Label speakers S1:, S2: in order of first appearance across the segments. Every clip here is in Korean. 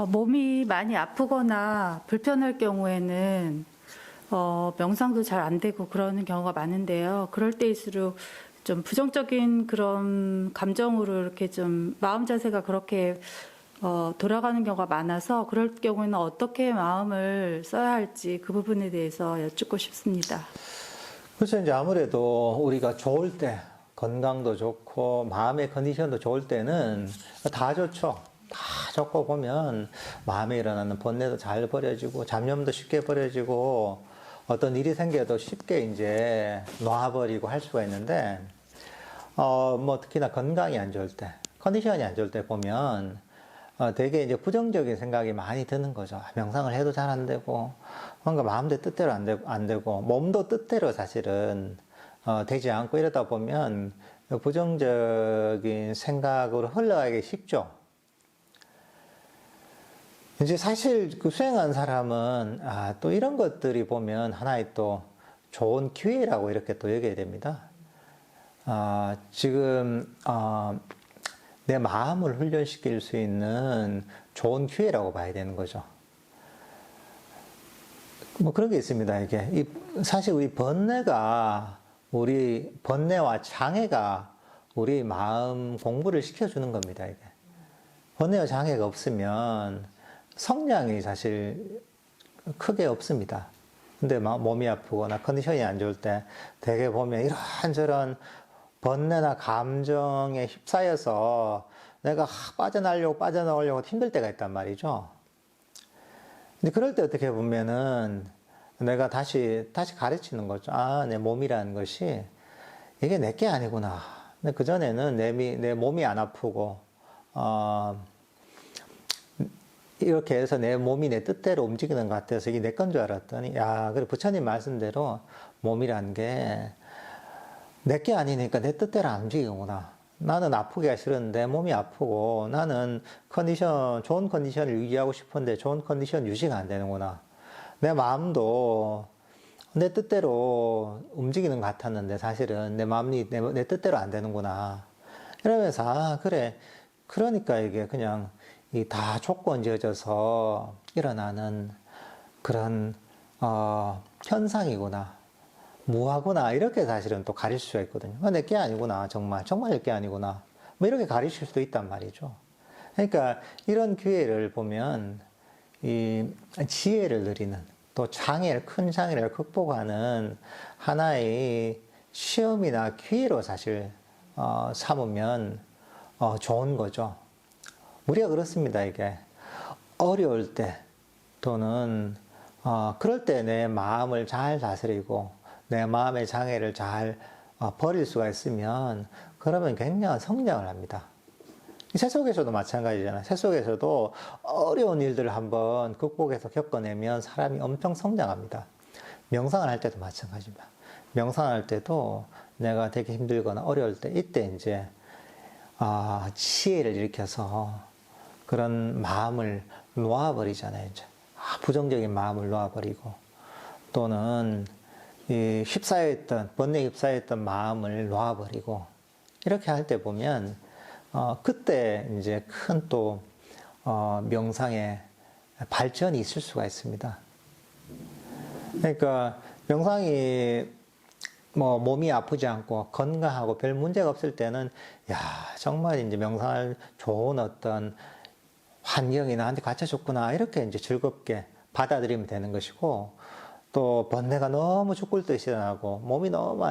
S1: 몸이 많이 아프거나 불편할 경우에는 명상도 잘 안 되고 그러는 경우가 많은데요. 그럴 때일수록 좀 부정적인 그런 감정으로 이렇게 좀 마음 자세가 그렇게 돌아가는 경우가 많아서 그럴 경우에는 어떻게 마음을 써야 할지 그 부분에 대해서 여쭙고 싶습니다.
S2: 그래서 이제 아무래도 우리가 좋을 때, 건강도 좋고, 마음의 컨디션도 좋을 때는 다 좋죠. 다 좋고 보면 마음에 일어나는 번뇌도 잘 버려지고, 잡념도 쉽게 버려지고, 어떤 일이 생겨도 쉽게 이제 놔버리고 할 수가 있는데, 특히나 건강이 안 좋을 때, 컨디션이 안 좋을 때 보면, 되게 이제 부정적인 생각이 많이 드는 거죠. 명상을 해도 잘 안 되고, 뭔가 마음도 뜻대로 안 되고, 몸도 뜻대로 사실은, 되지 않고 이러다 보면 부정적인 생각으로 흘러가기 쉽죠. 이제 사실 그 수행한 사람은, 또 이런 것들이 보면 하나의 또 좋은 기회라고 이렇게 또 여겨야 됩니다. 지금, 내 마음을 훈련시킬 수 있는 좋은 기회라고 봐야 되는 거죠. 뭐 그런 게 있습니다. 이게 사실 우리 번뇌와 장애가 우리 마음 공부를 시켜주는 겁니다. 이게 번뇌와 장애가 없으면 성장이 사실 크게 없습니다. 근데 몸이 아프거나 컨디션이 안 좋을 때 되게 보면 이런저런 번뇌나 감정에 휩싸여서 내가 빠져나오려고 힘들 때가 있단 말이죠. 근데 그럴 때 어떻게 보면은 내가 다시 가르치는 거죠. 내 몸이라는 것이 이게 내게 아니구나. 근데 그전에는 내 몸이 안 아프고, 이렇게 해서 내 몸이 내 뜻대로 움직이는 것 같아서 이게 내 건 줄 알았더니, 그래, 부처님 말씀대로 몸이라는 게 내게 아니니까 내 뜻대로 안 움직이구나. 나는 아프기가 싫은데 몸이 아프고 나는 좋은 컨디션을 유지하고 싶은데 좋은 컨디션 유지가 안 되는구나. 내 마음도 내 뜻대로 움직이는 것 같았는데 사실은 내 마음이 내 뜻대로 안 되는구나. 이러면서, 그래. 그러니까 이게 그냥 다 조건 지어져서 일어나는 그런, 현상이구나. 무하구나. 이렇게 사실은 또 가릴 수가 있거든요. 내게 아니구나. 정말 내게 아니구나. 뭐 이렇게 가르칠 수도 있단 말이죠. 그러니까 이런 기회를 보면 이 지혜를 누리는 또 큰 장애를 극복하는 하나의 시험이나 기회로 사실 삼으면 좋은 거죠. 우리가 그렇습니다. 이게 어려울 때 또는 그럴 때 내 마음을 잘 다스리고 내 마음의 장애를 잘 버릴 수가 있으면 그러면 굉장한 성장을 합니다. 세속에서도 마찬가지잖아요. 세속에서도 어려운 일들을 한번 극복해서 겪어내면 사람이 엄청 성장합니다. 명상을 할 때도 마찬가지입니다. 명상을 할 때도 내가 되게 힘들거나 어려울 때 이때 이제 지혜를 일으켜서 그런 마음을 놓아버리잖아요. 이제 부정적인 마음을 놓아버리고 또는 번뇌에 휩싸였던 마음을 놓아버리고 이렇게 할 때 보면 그때 이제 큰 또 명상의 발전이 있을 수가 있습니다. 그러니까 명상이 몸이 아프지 않고 건강하고 별 문제가 없을 때는 정말 이제 명상할 좋은 어떤 환경이 나한테 갖춰졌구나 이렇게 이제 즐겁게 받아들이면 되는 것이고 또 번뇌가 너무 죽을 듯이 일어나고 몸이 너무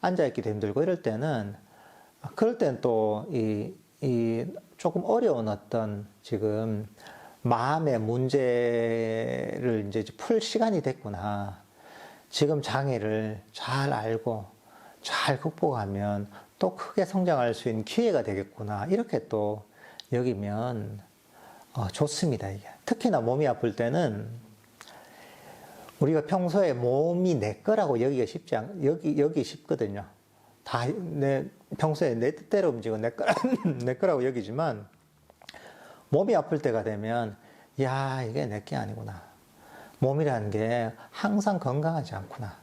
S2: 앉아있기도 힘들고 이럴 때는 그럴 때는 또 조금 어려운 어떤 지금 마음의 문제를 이제 풀 시간이 됐구나. 지금 장애를 잘 알고 잘 극복하면 또 크게 성장할 수 있는 기회가 되겠구나. 이렇게 또 여기면 좋습니다. 이게 특히나 몸이 아플 때는 우리가 평소에 몸이 내 거라고 여기 쉽거든요. 평소에 내 뜻대로 움직이고 내 거라고 여기지만, 몸이 아플 때가 되면, 이게 내 게 아니구나. 몸이라는 게 항상 건강하지 않구나.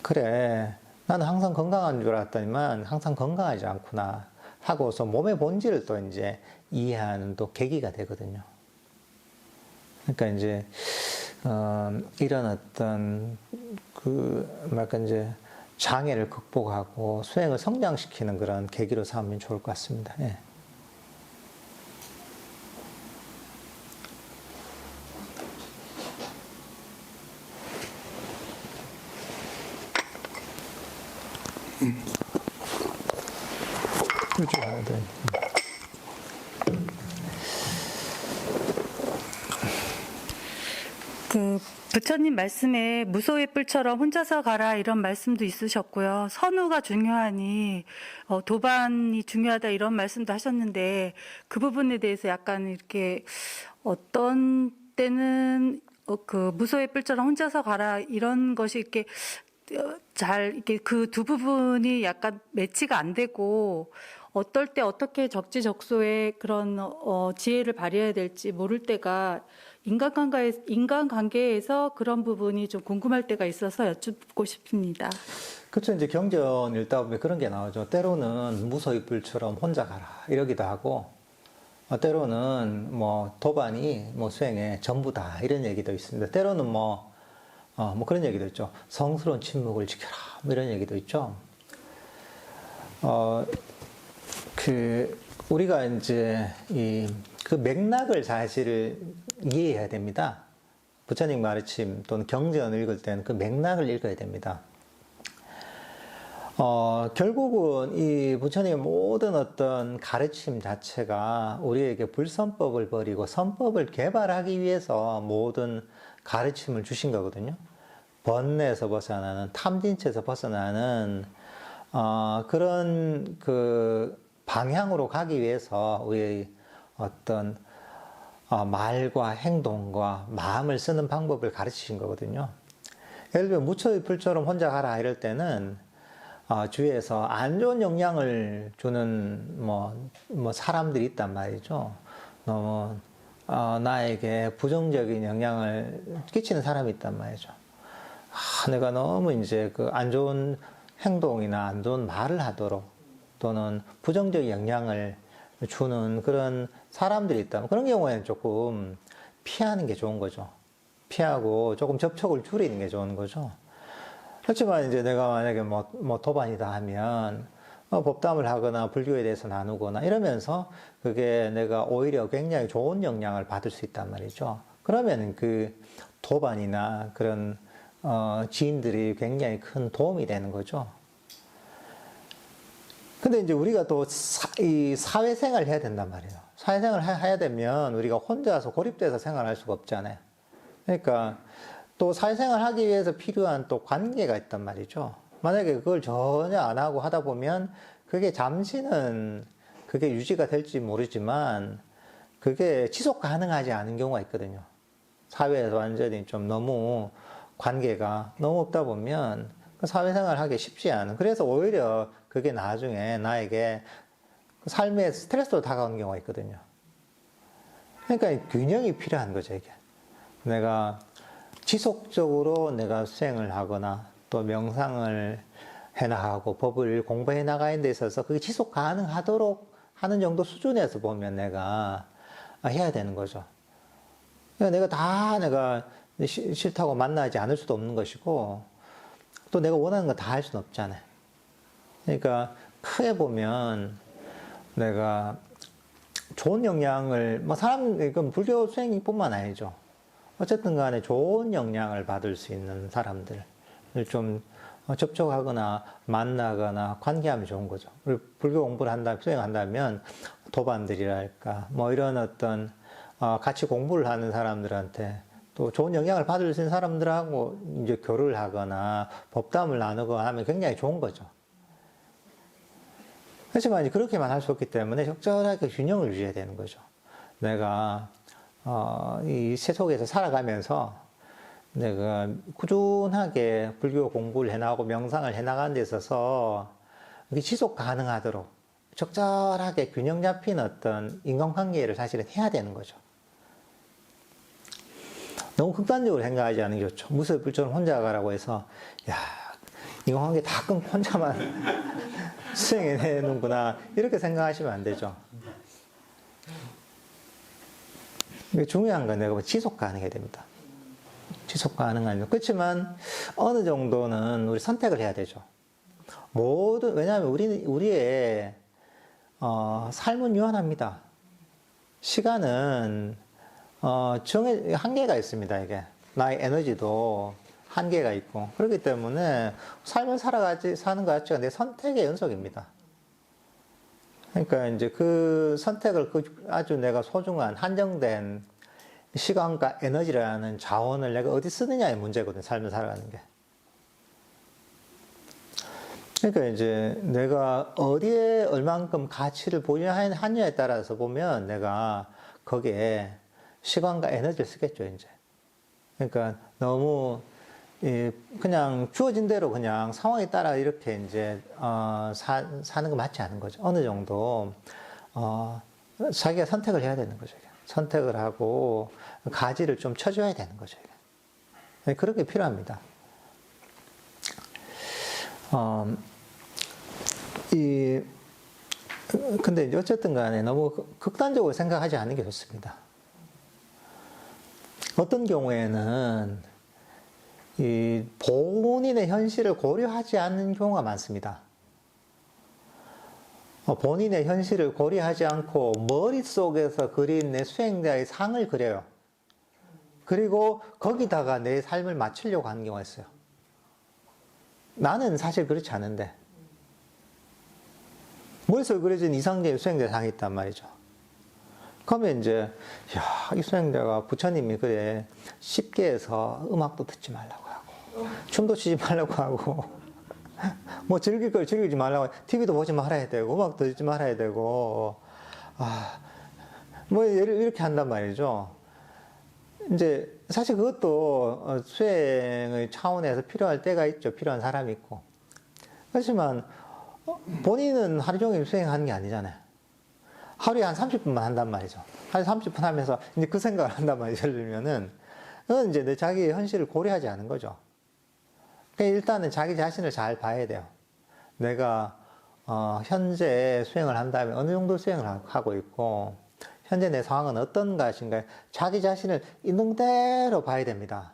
S2: 그래, 나는 항상 건강한 줄 알았더니만 항상 건강하지 않구나. 하고서 몸의 본질을 또 이제 이해하는 또 계기가 되거든요. 그러니까 이제 이런 어떤 뭐랄까 이제 장애를 극복하고 수행을 성장시키는 그런 계기로 삼으면 좋을 것 같습니다. 예. 그렇죠. 네.
S1: 부처님 말씀에 무소의 뿔처럼 혼자서 가라 이런 말씀도 있으셨고요. 선우가 중요하니 도반이 중요하다 이런 말씀도 하셨는데 그 부분에 대해서 약간 이렇게 어떤 때는 무소의 뿔처럼 혼자서 가라 이런 것이 이렇게 이렇게 그 두 부분이 약간 매치가 안 되고 어떨 때 어떻게 적지적소의 그런 지혜를 발휘해야 될지 모를 때가 인간관계에서 그런 부분이 좀 궁금할 때가 있어서 여쭙고 싶습니다.
S2: 그렇죠. 이제 경전 읽다 보면 그런 게 나오죠. 때로는 무소의 뿔처럼 혼자 가라 이러기도 하고, 때로는 뭐 도반이 뭐 수행의 전부다 이런 얘기도 있습니다. 때로는 뭐 그런 얘기도 있죠. 성스러운 침묵을 지켜라 뭐 이런 얘기도 있죠. 우리가 이제 그 맥락을 사실 이해해야 됩니다. 부처님 가르침 또는 경전을 읽을 때는 그 맥락을 읽어야 됩니다. 결국은 이 부처님의 모든 어떤 가르침 자체가 우리에게 불선법을 버리고 선법을 개발하기 위해서 모든 가르침을 주신 거거든요. 번뇌에서 벗어나는, 탐진체에서 벗어나는 그런 방향으로 가기 위해서 우리의 어떤 말과 행동과 마음을 쓰는 방법을 가르치신 거거든요. 예를 들면 무처의 불처럼 혼자 가라 이럴 때는 주위에서 안 좋은 영향을 주는 사람들이 있단 말이죠. 너무 나에게 부정적인 영향을 끼치는 사람이 있단 말이죠. 내가 너무 이제 안 좋은 행동이나 안 좋은 말을 하도록 또는 부정적인 영향을 주는 그런 사람들이 있다면 그런 경우에는 조금 피하는 게 좋은 거죠. 피하고 조금 접촉을 줄이는 게 좋은 거죠. 그렇지만 이제 내가 만약에 도반이다 하면 법담을 하거나 불교에 대해서 나누거나 이러면서 그게 내가 오히려 굉장히 좋은 영향을 받을 수 있단 말이죠. 그러면 그 도반이나 그런 지인들이 굉장히 큰 도움이 되는 거죠. 근데 이제 우리가 또 이 사회생활을 해야 된단 말이에요. 사회생활을 해야 되면 우리가 혼자서 고립돼서 생활할 수가 없잖아요. 그러니까 또 사회생활 하기 위해서 필요한 또 관계가 있단 말이죠. 만약에 그걸 전혀 안 하고 하다 보면 그게 잠시는 그게 유지가 될지 모르지만 그게 지속 가능하지 않은 경우가 있거든요. 사회에서 완전히 좀 너무 관계가 너무 없다 보면 사회생활 하기 쉽지 않은. 그래서 오히려 그게 나중에 나에게 삶의 스트레스로 다가오는 경우가 있거든요. 그러니까 균형이 필요한 거죠, 이게. 내가 지속적으로 내가 수행을 하거나 또 명상을 해나가고 법을 공부해 나가는 데 있어서 그게 지속 가능하도록 하는 정도 수준에서 보면 내가 해야 되는 거죠. 그러니까 내가 싫다고 만나지 않을 수도 없는 것이고 또 내가 원하는 거 다 할 수는 없잖아요. 그러니까 크게 보면 내가 좋은 영향을 이건 불교 수행뿐만 아니죠. 어쨌든 간에 좋은 영향을 받을 수 있는 사람들을 좀 접촉하거나 만나거나 관계하면 좋은 거죠. 우리 불교 공부를 수행한다면 도반들이랄까 이런 어떤 같이 공부를 하는 사람들한테 또 좋은 영향을 받을 수 있는 사람들하고 이제 교류를 하거나 법담을 나누거나 하면 굉장히 좋은 거죠. 그렇지만 이제 그렇게만 할 수 없기 때문에 적절하게 균형을 유지해야 되는 거죠. 내가 이 세속에서 살아가면서 내가 꾸준하게 불교 공부를 해나가고 명상을 해나가는 데 있어서 이게 지속 가능하도록 적절하게 균형 잡힌 어떤 인간관계를 사실은 해야 되는 거죠. 너무 극단적으로 생각하지 않는 게 좋죠. 무소불처럼 혼자 가라고 해서 인간관계 다 끊고 혼자만 수행해내는구나 이렇게 생각하시면 안 되죠. 이게 중요한 건 내가 지속 가능해야 됩니다. 지속 가능하면 그렇지만 어느 정도는 우리 선택을 해야 되죠. 왜냐하면 우리의 삶은 유한합니다. 시간은 한계가 있습니다. 이게 나의 에너지도 한계가 있고 그렇기 때문에 삶을 사는 것 자체가 내 선택의 연속입니다. 그러니까 이제 그 선택을 아주 내가 소중한 한정된 시간과 에너지라는 자원을 내가 어디 쓰느냐의 문제거든, 삶을 살아가는 게. 그러니까 이제 내가 어디에 얼만큼 가치를 보유하느냐에 따라서 보면 내가 거기에 시간과 에너지를 쓰겠죠, 이제. 그러니까 너무 그냥 주어진 대로 그냥 상황에 따라 이렇게 이제 사는 거 맞지 않은 거죠. 어느 정도 자기가 선택을 해야 되는 거죠. 선택을 하고 가지를 좀 쳐줘야 되는 거죠. 그런 게 필요합니다. 근데 이제 어쨌든 간에 너무 극단적으로 생각하지 않는 게 좋습니다. 어떤 경우에는 본인의 현실을 고려하지 않는 경우가 많습니다. 본인의 현실을 고려하지 않고 머릿속에서 그린 내 수행자의 상을 그려요. 그리고 거기다가 내 삶을 맞추려고 하는 경우가 있어요. 나는 사실 그렇지 않은데 머릿속에 그려진 이상적인 수행자 상이 있단 말이죠. 그러면 이제 이 수행자가 부처님이 그래 쉽게 해서 음악도 듣지 말라고 하고 춤도 추지 말라고 하고 뭐 즐길 걸 즐기지 말라고 TV도 보지 말아야 되고 음악도 듣지 말아야 되고 뭐 이렇게 한단 말이죠. 이제 사실 그것도 수행의 차원에서 필요할 때가 있죠. 필요한 사람이 있고. 그렇지만 본인은 하루 종일 수행하는 게 아니잖아요. 하루에 한 30분만 한단 말이죠. 하루에 30분 하면서 이제 그 생각을 한단 말이죠. 예를 들면은 그건 이제 내 자기의 현실을 고려하지 않은 거죠. 그러니까 일단은 자기 자신을 잘 봐야 돼요. 내가 현재 수행을 한다면 어느 정도 수행을 하고 있고 현재 내 상황은 어떤 것인가 자기 자신을 있는 대로 봐야 됩니다.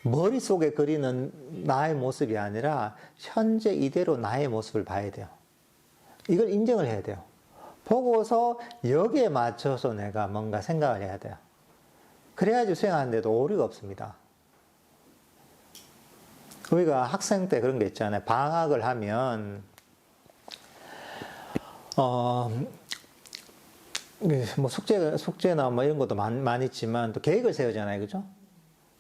S2: 머릿속에 그리는 나의 모습이 아니라 현재 이대로 나의 모습을 봐야 돼요. 이걸 인정을 해야 돼요. 보고서 여기에 맞춰서 내가 뭔가 생각을 해야 돼요. 그래야지 수행하는데도 오류가 없습니다. 우리가 학생 때 그런 게 있잖아요. 방학을 하면 뭐 숙제나 뭐 이런 것도 많이 있지만 또 계획을 세우잖아요. 그죠?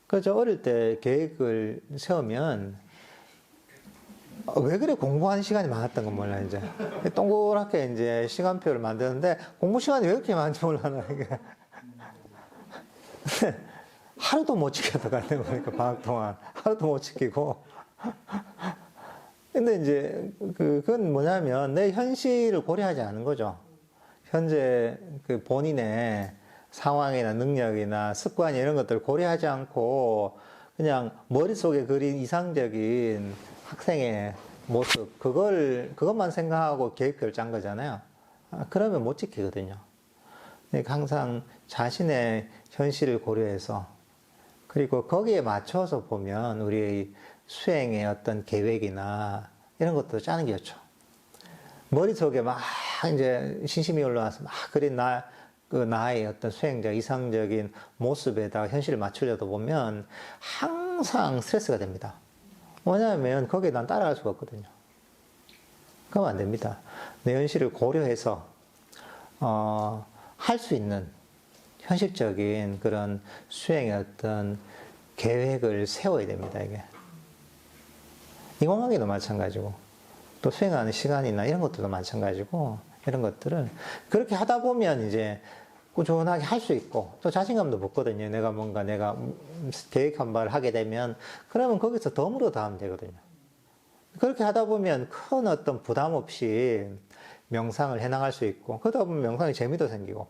S2: 그죠? 어릴 때 계획을 세우면 왜 그래 공부하는 시간이 많았던 건 몰라 이제 동그랗게 이제 시간표를 만드는데 공부 시간이 왜 이렇게 많은지 몰라 이게 하루도 못 지켰다가 보니까 방학 동안 하루도 못 지키고 근데 이제 그건 뭐냐면 내 현실을 고려하지 않은 거죠. 현재 그 본인의 상황이나 능력이나 습관이 이런 것들을 고려하지 않고 그냥 머릿속에 그린 이상적인 학생의 모습 그것만 생각하고 계획표를 짠 거잖아요. 그러면 못 지키거든요. 그러니까 항상 자신의 현실을 고려해서 그리고 거기에 맞춰서 보면 우리의 수행의 어떤 계획이나 이런 것도 짜는 게 좋죠. 머릿속에 막 이제 신심이 올라와서 막 그린 나의 어떤 수행자 이상적인 모습에다가 현실을 맞추려다 보면 항상 스트레스가 됩니다. 왜냐하면 거기에 난 따라갈 수가 없거든요. 그러면 안 됩니다. 내 현실을 고려해서 할 수 있는 현실적인 그런 수행의 어떤 계획을 세워야 됩니다. 이게 인공관계도 마찬가지고 또 수행하는 시간이나 이런 것들도 마찬가지고 이런 것들을 그렇게 하다 보면 이제 꾸준하게 할 수 있고 또 자신감도 붙거든요. 내가 계획한 바를 하게 되면 그러면 거기서 덤으로 더 하면 되거든요. 그렇게 하다 보면 큰 어떤 부담 없이 명상을 해나갈 수 있고 그러다 보면 명상에 재미도 생기고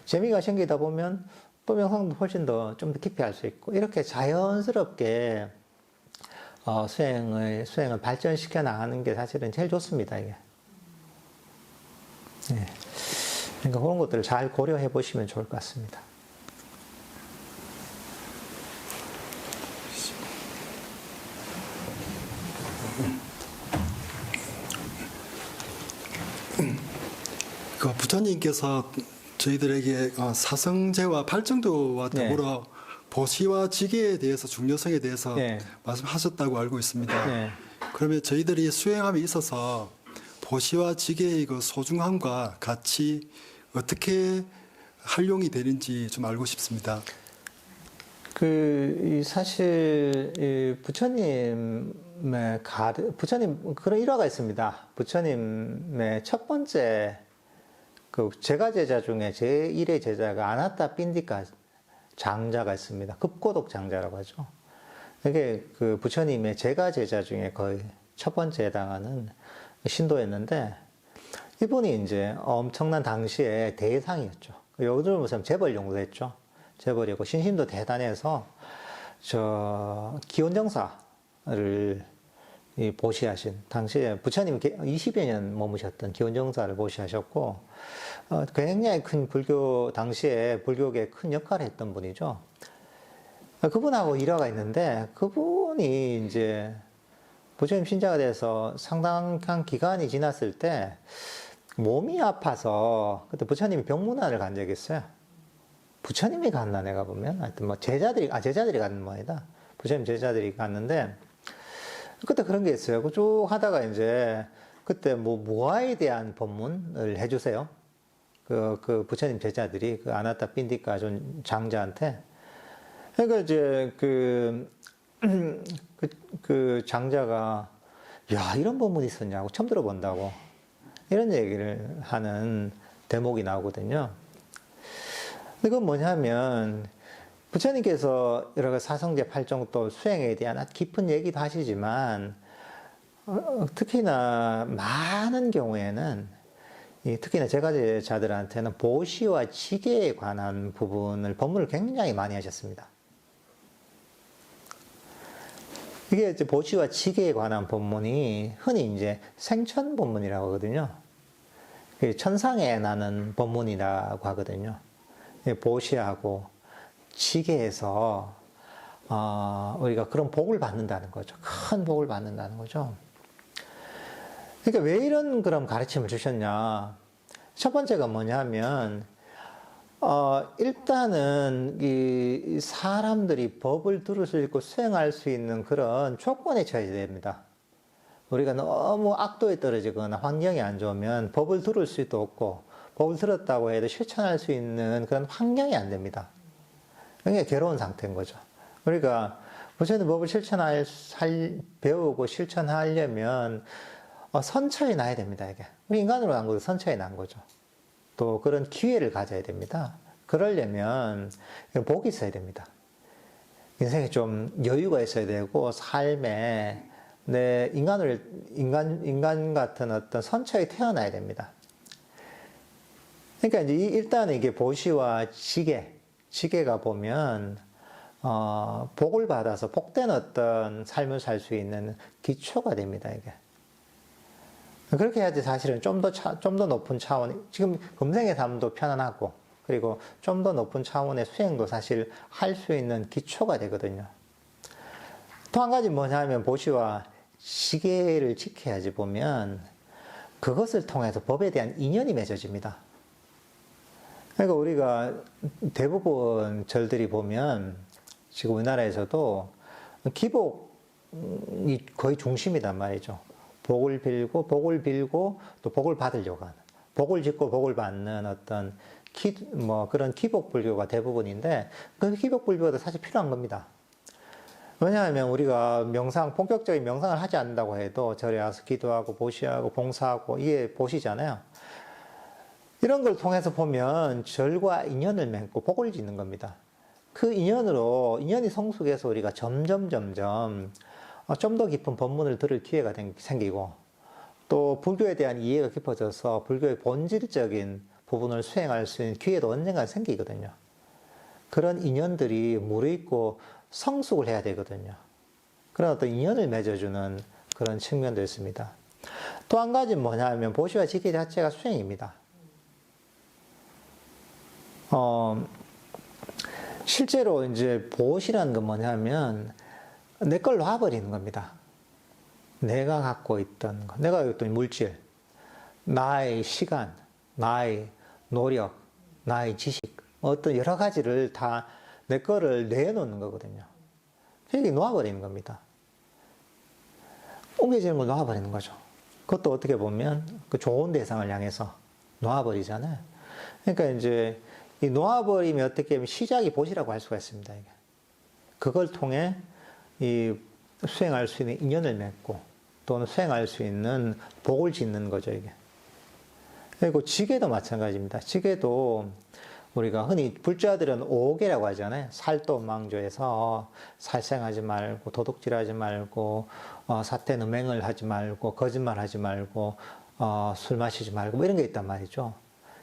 S2: 재미가 생기다 보면 또 명상도 훨씬 더 좀 더 깊이 할 수 있고 이렇게 자연스럽게 수행을 발전시켜 나가는 게 사실은 제일 좋습니다, 이게. 네. 그러니까 그런 것들을 잘 고려해 보시면 좋을 것 같습니다.
S3: 그 부처님께서 저희들에게 사성제와 발정도와 더불어 보시와 지계에 대해서 중요성에 대해서
S2: 네.
S3: 말씀하셨다고 알고 있습니다.
S2: 네.
S3: 그러면 저희들이 수행함에 있어서 보시와 지계의 그 소중함과 같이 어떻게 활용이 되는지 좀 알고 싶습니다.
S2: 사실 부처님 그런 일화가 있습니다. 부처님의 첫 번째 제가 제자 중에 제1의 제자가 아나타 빈디카 장자가 있습니다. 급고독 장자라고 하죠. 이게 부처님의 제가 제자 중에 거의 첫 번째에 해당하는 신도였는데, 이분이 이제 엄청난 당시에 대상이었죠. 요즘 무슨 재벌 연구도 했죠. 재벌이고 신심도 대단해서 기원정사를 보시하신, 당시에 부처님 20여 년 머무셨던 기원정사를 보시하셨고, 굉장히 큰 당시에 불교계에 큰 역할을 했던 분이죠. 그분하고 일화가 있는데, 그분이 이제 부처님 신자가 돼서 상당한 기간이 지났을 때 몸이 아파서 그때 부처님이 병문안을 간 적이 있어요. 부처님이 갔나, 내가 보면. 하여튼 제자들이 가는 모양이다. 부처님 제자들이 갔는데, 그때 그런 게 있어요. 쭉 하다가 이제, 그때 무아에 대한 법문을 해주세요. 그 부처님 제자들이 아나타 빈디카 장자한테. 그러니까 이제 그 장자가, 야, 이런 법문이 있었냐고, 처음 들어본다고. 이런 얘기를 하는 대목이 나오거든요. 근데 그건 뭐냐면, 부처님께서 여러 가지 사성제 팔정도 수행에 대한 아주 깊은 얘기도 하시지만, 특히나 많은 경우에는, 특히나 제가 제자들한테는 보시와 지계에 관한 법문을 굉장히 많이 하셨습니다. 이게 이제 보시와 지계에 관한 법문이 흔히 이제 생천 법문이라고 하거든요. 천상에 나는 법문이라고 하거든요. 보시하고 지계에서 우리가 그런 복을 받는다는 거죠. 큰 복을 받는다는 거죠. 그러니까 왜 이런 그런 가르침을 주셨냐? 첫 번째가 뭐냐면, 일단은 이 사람들이 법을 들을 수 있고 수행할 수 있는 그런 조건에 처해야 됩니다. 우리가 너무 악도에 떨어지거나 환경이 안 좋으면 법을 들을 수도 없고, 법을 들었다고 해도 실천할 수 있는 그런 환경이 안 됩니다. 굉장히 괴로운 상태인 거죠. 우리가 부처님 법을 배우고 실천하려면 선처에 나야 됩니다, 이게. 우리 인간으로 난 것도 선처에 난 거죠. 또 그런 기회를 가져야 됩니다. 그러려면 복이 있어야 됩니다. 인생에 좀 여유가 있어야 되고, 삶에 인간 같은 어떤 선처에 태어나야 됩니다. 그러니까 이제 일단 이게 보시와 지계가 보면, 복을 받아서 복된 어떤 삶을 살 수 있는 기초가 됩니다, 이게. 그렇게 해야지 사실은 좀 더 높은 차원, 지금 금생의 삶도 편안하고, 그리고 좀 더 높은 차원의 수행도 사실 할 수 있는 기초가 되거든요. 또 한 가지 뭐냐면, 보시와 지계를 지켜야지 보면, 그것을 통해서 법에 대한 인연이 맺어집니다. 그러니까 우리가 대부분 절들이 보면, 지금 우리나라에서도 기복이 거의 중심이란 말이죠. 복을 빌고 또 복을 받으려고 하는, 복을 짓고 복을 받는 어떤 그런 기복 불교가 대부분인데, 그 기복 불교도 사실 필요한 겁니다. 왜냐하면 우리가 본격적인 명상을 하지 않는다고 해도 절에 와서 기도하고 보시하고 봉사하고 이게 보시잖아요. 이런 걸 통해서 보면 절과 인연을 맺고 복을 짓는 겁니다. 그 인연이 성숙해서 우리가 점점 좀 더 깊은 법문을 들을 기회가 생기고, 또 불교에 대한 이해가 깊어져서 불교의 본질적인 부분을 수행할 수 있는 기회도 언젠가 생기거든요. 그런 인연들이 무르익고 성숙을 해야 되거든요. 그런 어떤 인연을 맺어주는 그런 측면도 있습니다. 또 한 가지는 뭐냐면 보시와 직계 자체가 수행입니다. 실제로 이제 보시라는 건 뭐냐면 내 걸 놔버리는 겁니다. 내가 갖고 있던 것, 내가 갖고 있던 물질, 나의 시간, 나의 노력, 나의 지식, 어떤 여러 가지를 다 내 거를 내놓는 거거든요. 이게 놓아버리는 겁니다. 옮겨지는 걸 놓아버리는 거죠. 그것도 어떻게 보면 그 좋은 대상을 향해서 놓아버리잖아요. 그러니까 이제 이 놓아버리면 어떻게 보면 시작이 보시라고 할 수가 있습니다. 이게. 그걸 통해 이 수행할 수 있는 인연을 맺고 또는 수행할 수 있는 복을 짓는 거죠, 이게. 그리고 지게도 마찬가지입니다. 지게도 우리가 흔히 불자들은 오계라고 하잖아요. 살도망조에서 살생하지 말고 도둑질하지 말고 사태능맹을 하지 말고 거짓말하지 말고 술 마시지 말고 뭐 이런 게 있단 말이죠.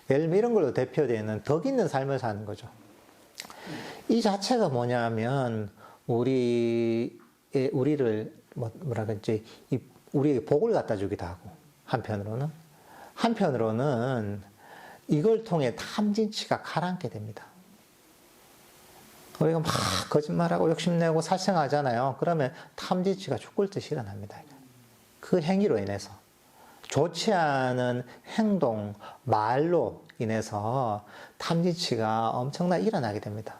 S2: 예를 들면 이런 걸로 대표되는 덕 있는 삶을 사는 거죠. 이 자체가 뭐냐면 우리를 뭐라 그러지 우리에게 복을 갖다 주기도 하고 한편으로는 이걸 통해 탐진치가 가라앉게 됩니다. 우리가 막 거짓말하고 욕심내고 살생하잖아요. 그러면 탐진치가 죽을 듯이 일어납니다. 그 행위로 인해서 좋지 않은 행동, 말로 인해서 탐진치가 엄청나게 일어나게 됩니다.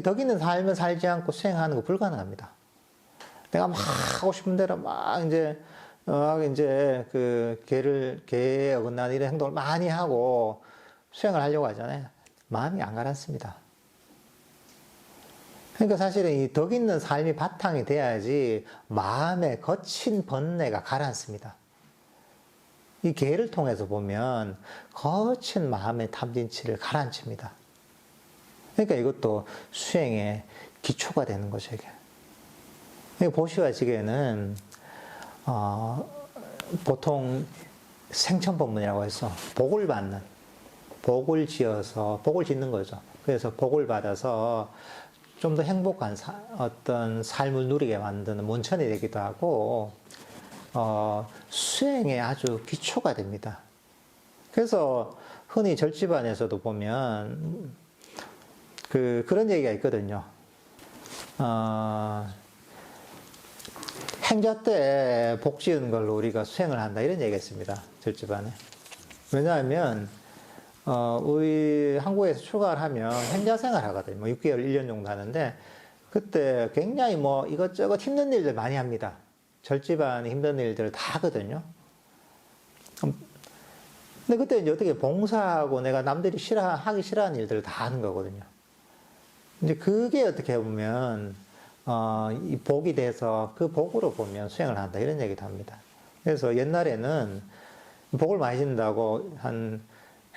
S2: 덕 있는 삶을 살지 않고 수행하는 거 불가능합니다. 내가 막 하고 싶은 대로 막 이제 그 계에 어긋나는 이런 행동을 많이 하고 수행을 하려고 하잖아요. 마음이 안 가라앉습니다. 그러니까 사실은 이 덕 있는 삶이 바탕이 돼야지 마음의 거친 번뇌가 가라앉습니다. 이 계를 통해서 보면 거친 마음의 탐진치를 가라앉힙니다. 그러니까 이것도 수행의 기초가 되는 거죠, 이게. 보시와 지게는 보통 생천법문이라고 해서 복을 받는, 복을 지어서 복을 짓는 거죠. 그래서 복을 받아서 좀 더 행복한 어떤 삶을 누리게 만드는 문천이 되기도 하고 수행의 아주 기초가 됩니다. 그래서 흔히 절집안에서도 보면 그런 얘기가 있거든요. 행자 때 복 지은 걸로 우리가 수행을 한다 이런 얘기가 있습니다. 절집안에. 왜냐하면 우리 한국에서 출가를 하면 행자 생활 하거든요. 뭐 6개월, 1년 정도 하는데 그때 굉장히 뭐 이것저것 힘든 일들 많이 합니다. 절집안에 힘든 일들을 다 하거든요. 근데 그때 이제 어떻게 봉사하고 내가 남들이 하기 싫어하는 일들을 다 하는 거거든요. 이제 그게 어떻게 보면 이 복이 돼서 그 복으로 보면 수행을 한다 이런 얘기도 합니다. 그래서 옛날에는 복을 많이 준다고 한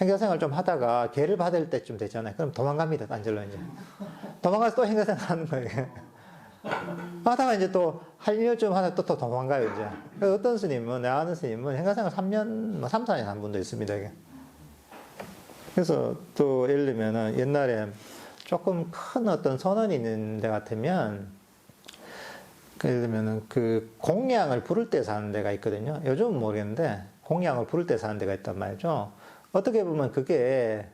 S2: 행사생활 좀 하다가 계를 받을 때쯤 되잖아요. 그럼 도망갑니다. 딴절로 이제 도망가서 또 행사생활 하는 거예요. 하다가 이제 또 한 1년쯤 하다 또 도망가요 이제. 그래서 어떤 스님은 내가 아는 스님은 행사생활 3년, 3, 4년 한 분도 있습니다. 이게. 그래서 또 예를 들면은 옛날에 조금 큰 어떤 선언이 있는 데 같으면 예를 들면은 그 공양을 부를 때 사는 데가 있거든요. 요즘은 모르겠는데 공양을 부를 때 사는 데가 있단 말이죠. 어떻게 보면 그게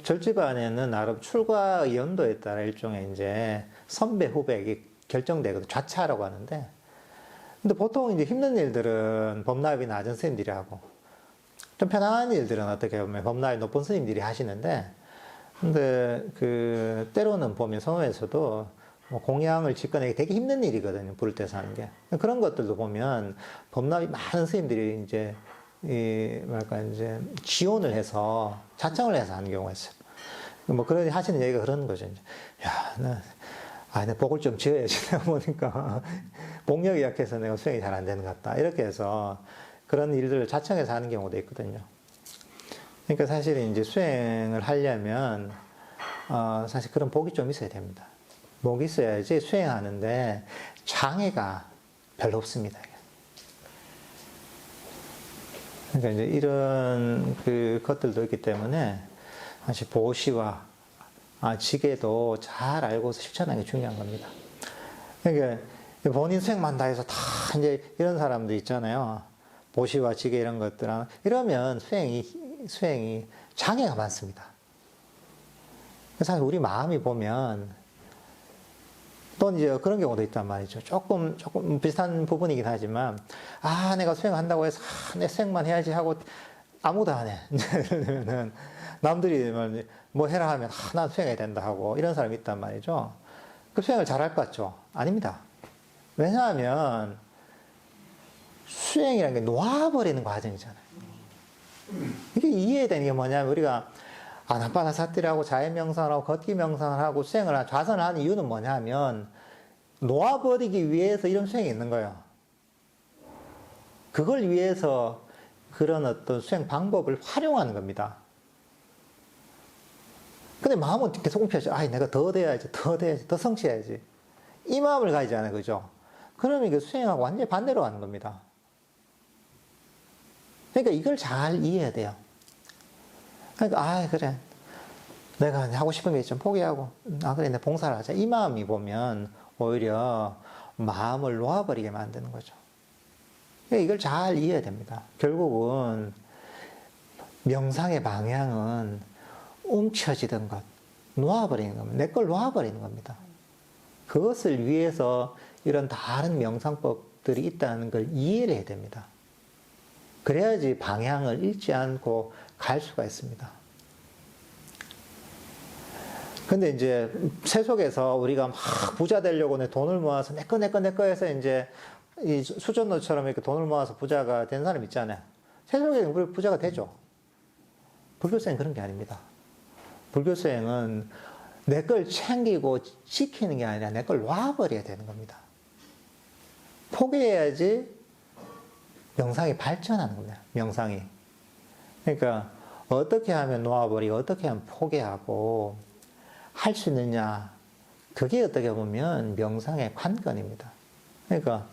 S2: 절집안에는 나름 출가 연도에 따라 일종의 이제 선배 후배가 결정되거든요. 좌차라고 하는데, 근데 보통 이제 힘든 일들은 법납이 낮은 스님들이 하고, 좀 편안한 일들은 어떻게 보면 법납이 높은 스님들이 하시는데, 근데 때로는 보면 성호에서도 뭐 공양을 짓거나 되게 힘든 일이거든요. 부를 때 사는 게. 그런 것들도 보면 법납이 많은 스님들이 이제 이제 지원을 해서 자청을 해서 하는 경우가 있어요. 뭐 그런 하시는 얘기가 그런 거죠. 이제. 내 복을 좀 지어야지. 내가 보니까 복력이 약해서 내가 수행이 잘 안 되는 것 같다. 이렇게 해서 그런 일들을 자청해서 하는 경우도 있거든요. 그러니까 사실은 이제 수행을 하려면 사실 그런 복이 좀 있어야 됩니다. 복이 있어야지 수행하는데 장애가 별로 없습니다. 그러니까 이제 이런 것들도 있기 때문에 사실 보시와 지게도 잘 알고서 실천하는 게 중요한 겁니다. 그러니까 본인 수행만 다 해서 다 이제 이런 사람도 있잖아요. 보시와 지게 이런 것들은 이러면 수행이 장애가 많습니다. 사실 우리 마음이 보면 또 이제 그런 경우도 있단 말이죠. 조금 비슷한 부분이긴 하지만 내가 수행한다고 해서 내 수행만 해야지 하고 아무도 안 해. 그러면은 남들이 뭐 해라 하면 난 수행해야 된다 하고 이런 사람이 있단 말이죠. 그 수행을 잘할 것 같죠? 아닙니다. 왜냐하면 수행이라는 게 놓아버리는 과정이잖아요. 이게 이해되는 게 뭐냐면 우리가 아나파나사티를 자해명상을 하고 걷기명상을 하고 수행을 좌선을 하는 이유는 뭐냐면 놓아버리기 위해서 이런 수행이 있는 거예요. 그걸 위해서 그런 어떤 수행 방법을 활용하는 겁니다. 근데 마음은 계속 움켜쥐죠. 내가 더 돼야지, 더 성취해야지. 이 마음을 가지잖아요. 그죠? 그러면 이게 수행하고 완전히 반대로 가는 겁니다. 그러니까 이걸 잘 이해해야 돼요. 그러니까, 그래. 내가 하고 싶은 게 있으면 포기하고, 그래, 내 봉사를 하자. 이 마음이 보면 오히려 마음을 놓아버리게 만드는 거죠. 그러니까 이걸 잘 이해해야 됩니다. 결국은 명상의 방향은 움켜쥐던 것, 놓아버리는 겁니다. 내 걸 놓아버리는 겁니다. 그것을 위해서 이런 다른 명상법들이 있다는 걸 이해를 해야 됩니다. 그래야지 방향을 잃지 않고 갈 수가 있습니다. 근데 이제 세속에서 우리가 막 부자 되려고 돈을 모아서 내 거 해서 이제 이 수전노처럼 이렇게 돈을 모아서 부자가 된 사람 있잖아요. 세속에는 우리 부자가 되죠. 불교수행은 그런 게 아닙니다. 불교수행은 내 걸 챙기고 지키는 게 아니라 내 걸 놔버려야 되는 겁니다. 포기해야지 명상이 발전하는 겁니다. 명상이. 그러니까 어떻게 하면 놓아버리고 어떻게 하면 포기하고 할 수 있느냐. 그게 어떻게 보면 명상의 관건입니다. 그러니까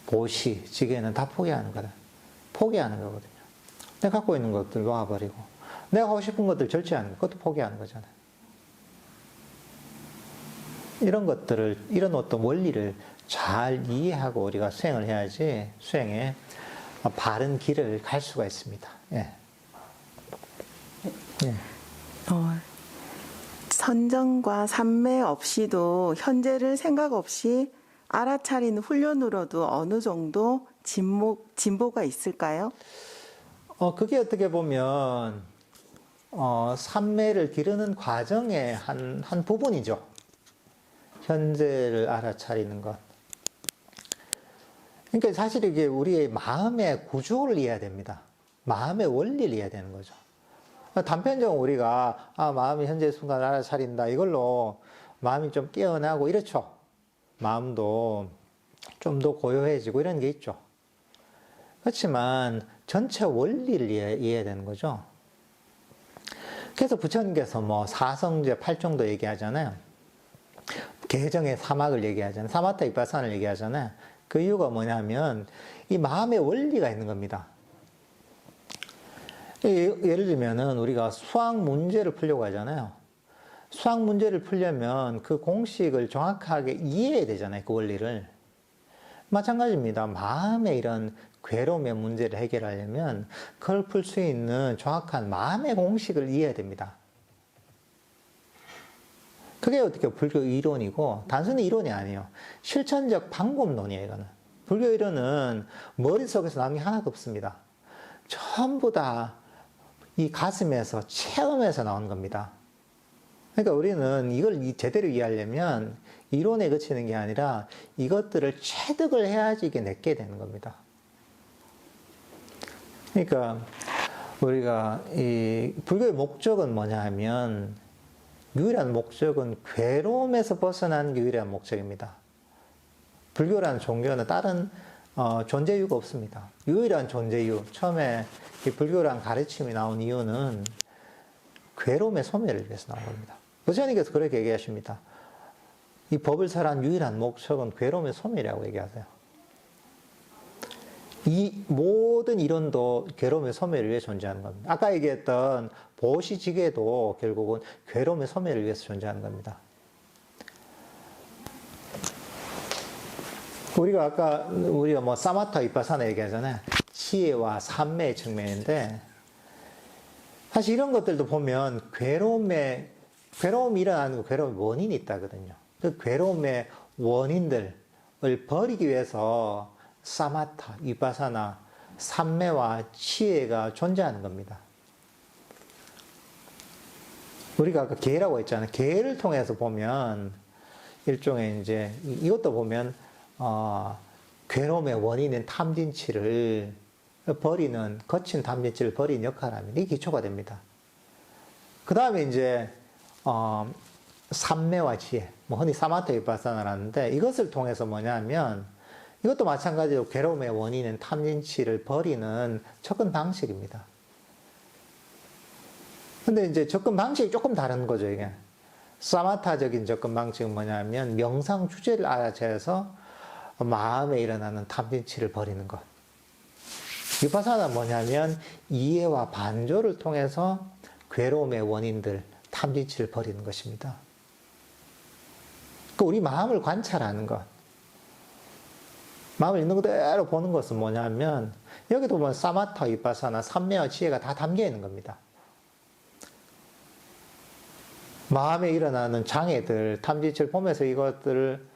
S2: 보시, 지게는 다 포기하는 거다. 포기하는 거거든요. 내가 갖고 있는 것들 놓아버리고 내가 하고 싶은 것들 절제하는 것, 그것도 포기하는 거잖아요. 이런 것들을, 이런 어떤 원리를 잘 이해하고 우리가 수행을 해야지 수행에 바른 길을 갈 수가 있습니다. 예. 예.
S4: 선정과 삼매 없이도 현재를 생각 없이 알아차리는 훈련으로도 어느 정도 진보가 있을까요?
S2: 그게 어떻게 보면 삼매를 기르는 과정의 한 부분이죠. 현재를 알아차리는 것. 그러니까 사실 이게 우리의 마음의 구조를 이해해야 됩니다. 마음의 원리를 이해해야 되는 거죠. 단편적으로 우리가 마음이 현재 순간을 알아차린다. 이걸로 마음이 좀 깨어나고 이렇죠. 마음도 좀 더 고요해지고 이런 게 있죠. 그렇지만 전체 원리를 이해해야 되는 거죠. 그래서 부처님께서 뭐 사성제 8정도 얘기하잖아요. 개정의 사막을 얘기하잖아요. 사마타 이빠사나를 얘기하잖아요. 그 이유가 뭐냐면 이 마음의 원리가 있는 겁니다. 예를 들면은 우리가 수학 문제를 풀려고 하잖아요. 수학 문제를 풀려면 그 공식을 정확하게 이해해야 되잖아요. 그 원리를. 마찬가지입니다. 마음의 이런 괴로움의 문제를 해결하려면 그걸 풀 수 있는 정확한 마음의 공식을 이해해야 됩니다. 그게 어떻게 불교 이론이고 단순히 이론이 아니에요. 실천적 방법론이에요. 이거는. 불교 이론은 머릿속에서 나온 게 하나도 없습니다. 전부 다 이 가슴에서 체험에서 나온 겁니다. 그러니까 우리는 이걸 제대로 이해하려면 이론에 그치는 게 아니라 이것들을 체득을 해야지 이게 내게 되는 겁니다. 그러니까 우리가 이 불교의 목적은 뭐냐 하면 유일한 목적은 괴로움에서 벗어나는 게 유일한 목적입니다. 불교라는 종교는 다른 존재 이유가 없습니다. 유일한 존재 이유, 처음에 이 불교라는 가르침이 나온 이유는 괴로움의 소멸을 위해서 나온 겁니다. 부처님께서 그렇게 얘기하십니다. 이 법을 설한 유일한 목적은 괴로움의 소멸이라고 얘기하세요. 이 모든 이론도 괴로움의 소멸을 위해 존재하는 겁니다. 아까 얘기했던 보시지계도 결국은 괴로움의 소멸을 위해서 존재하는 겁니다. 우리가 뭐 사마타 위파사나 얘기하잖아요. 지혜와 삼매의 측면인데, 사실 이런 것들도 보면 괴로움이 일어나는 거, 괴로움의 원인이 있다거든요. 그 괴로움의 원인들을 버리기 위해서 사마타, 위파사나, 삼매와 지혜가 존재하는 겁니다. 우리가 아까 계라고 했잖아요. 계를 통해서 보면 일종의 이제 이것도 보면 괴로움의 원인인 탐진치를 버리는, 거친 탐진치를 버리는 역할을 합니다. 이게 기초가 됩니다. 그 다음에 이제 삼매와 지혜, 뭐 흔히 사마타 위파사나라는데, 이것을 통해서 뭐냐면 이것도 마찬가지로 괴로움의 원인인 탐진치를 버리는 접근 방식입니다. 근데 이제 접근 방식이 조금 다른 거죠, 이게. 사마타적인 접근 방식은 뭐냐면 명상 주제를 알아채서 마음에 일어나는 탐진치를 버리는 것. 위파사나는 뭐냐면 이해와 반조를 통해서 괴로움의 원인들, 탐진치를 버리는 것입니다. 그 우리 마음을 관찰하는 것. 마음을 있는 그대로 보는 것은 뭐냐면, 여기도 보면 사마타, 위파사나, 삼매와 지혜가 다 담겨 있는 겁니다. 마음에 일어나는 장애들, 탐진치를 보면서 이것들을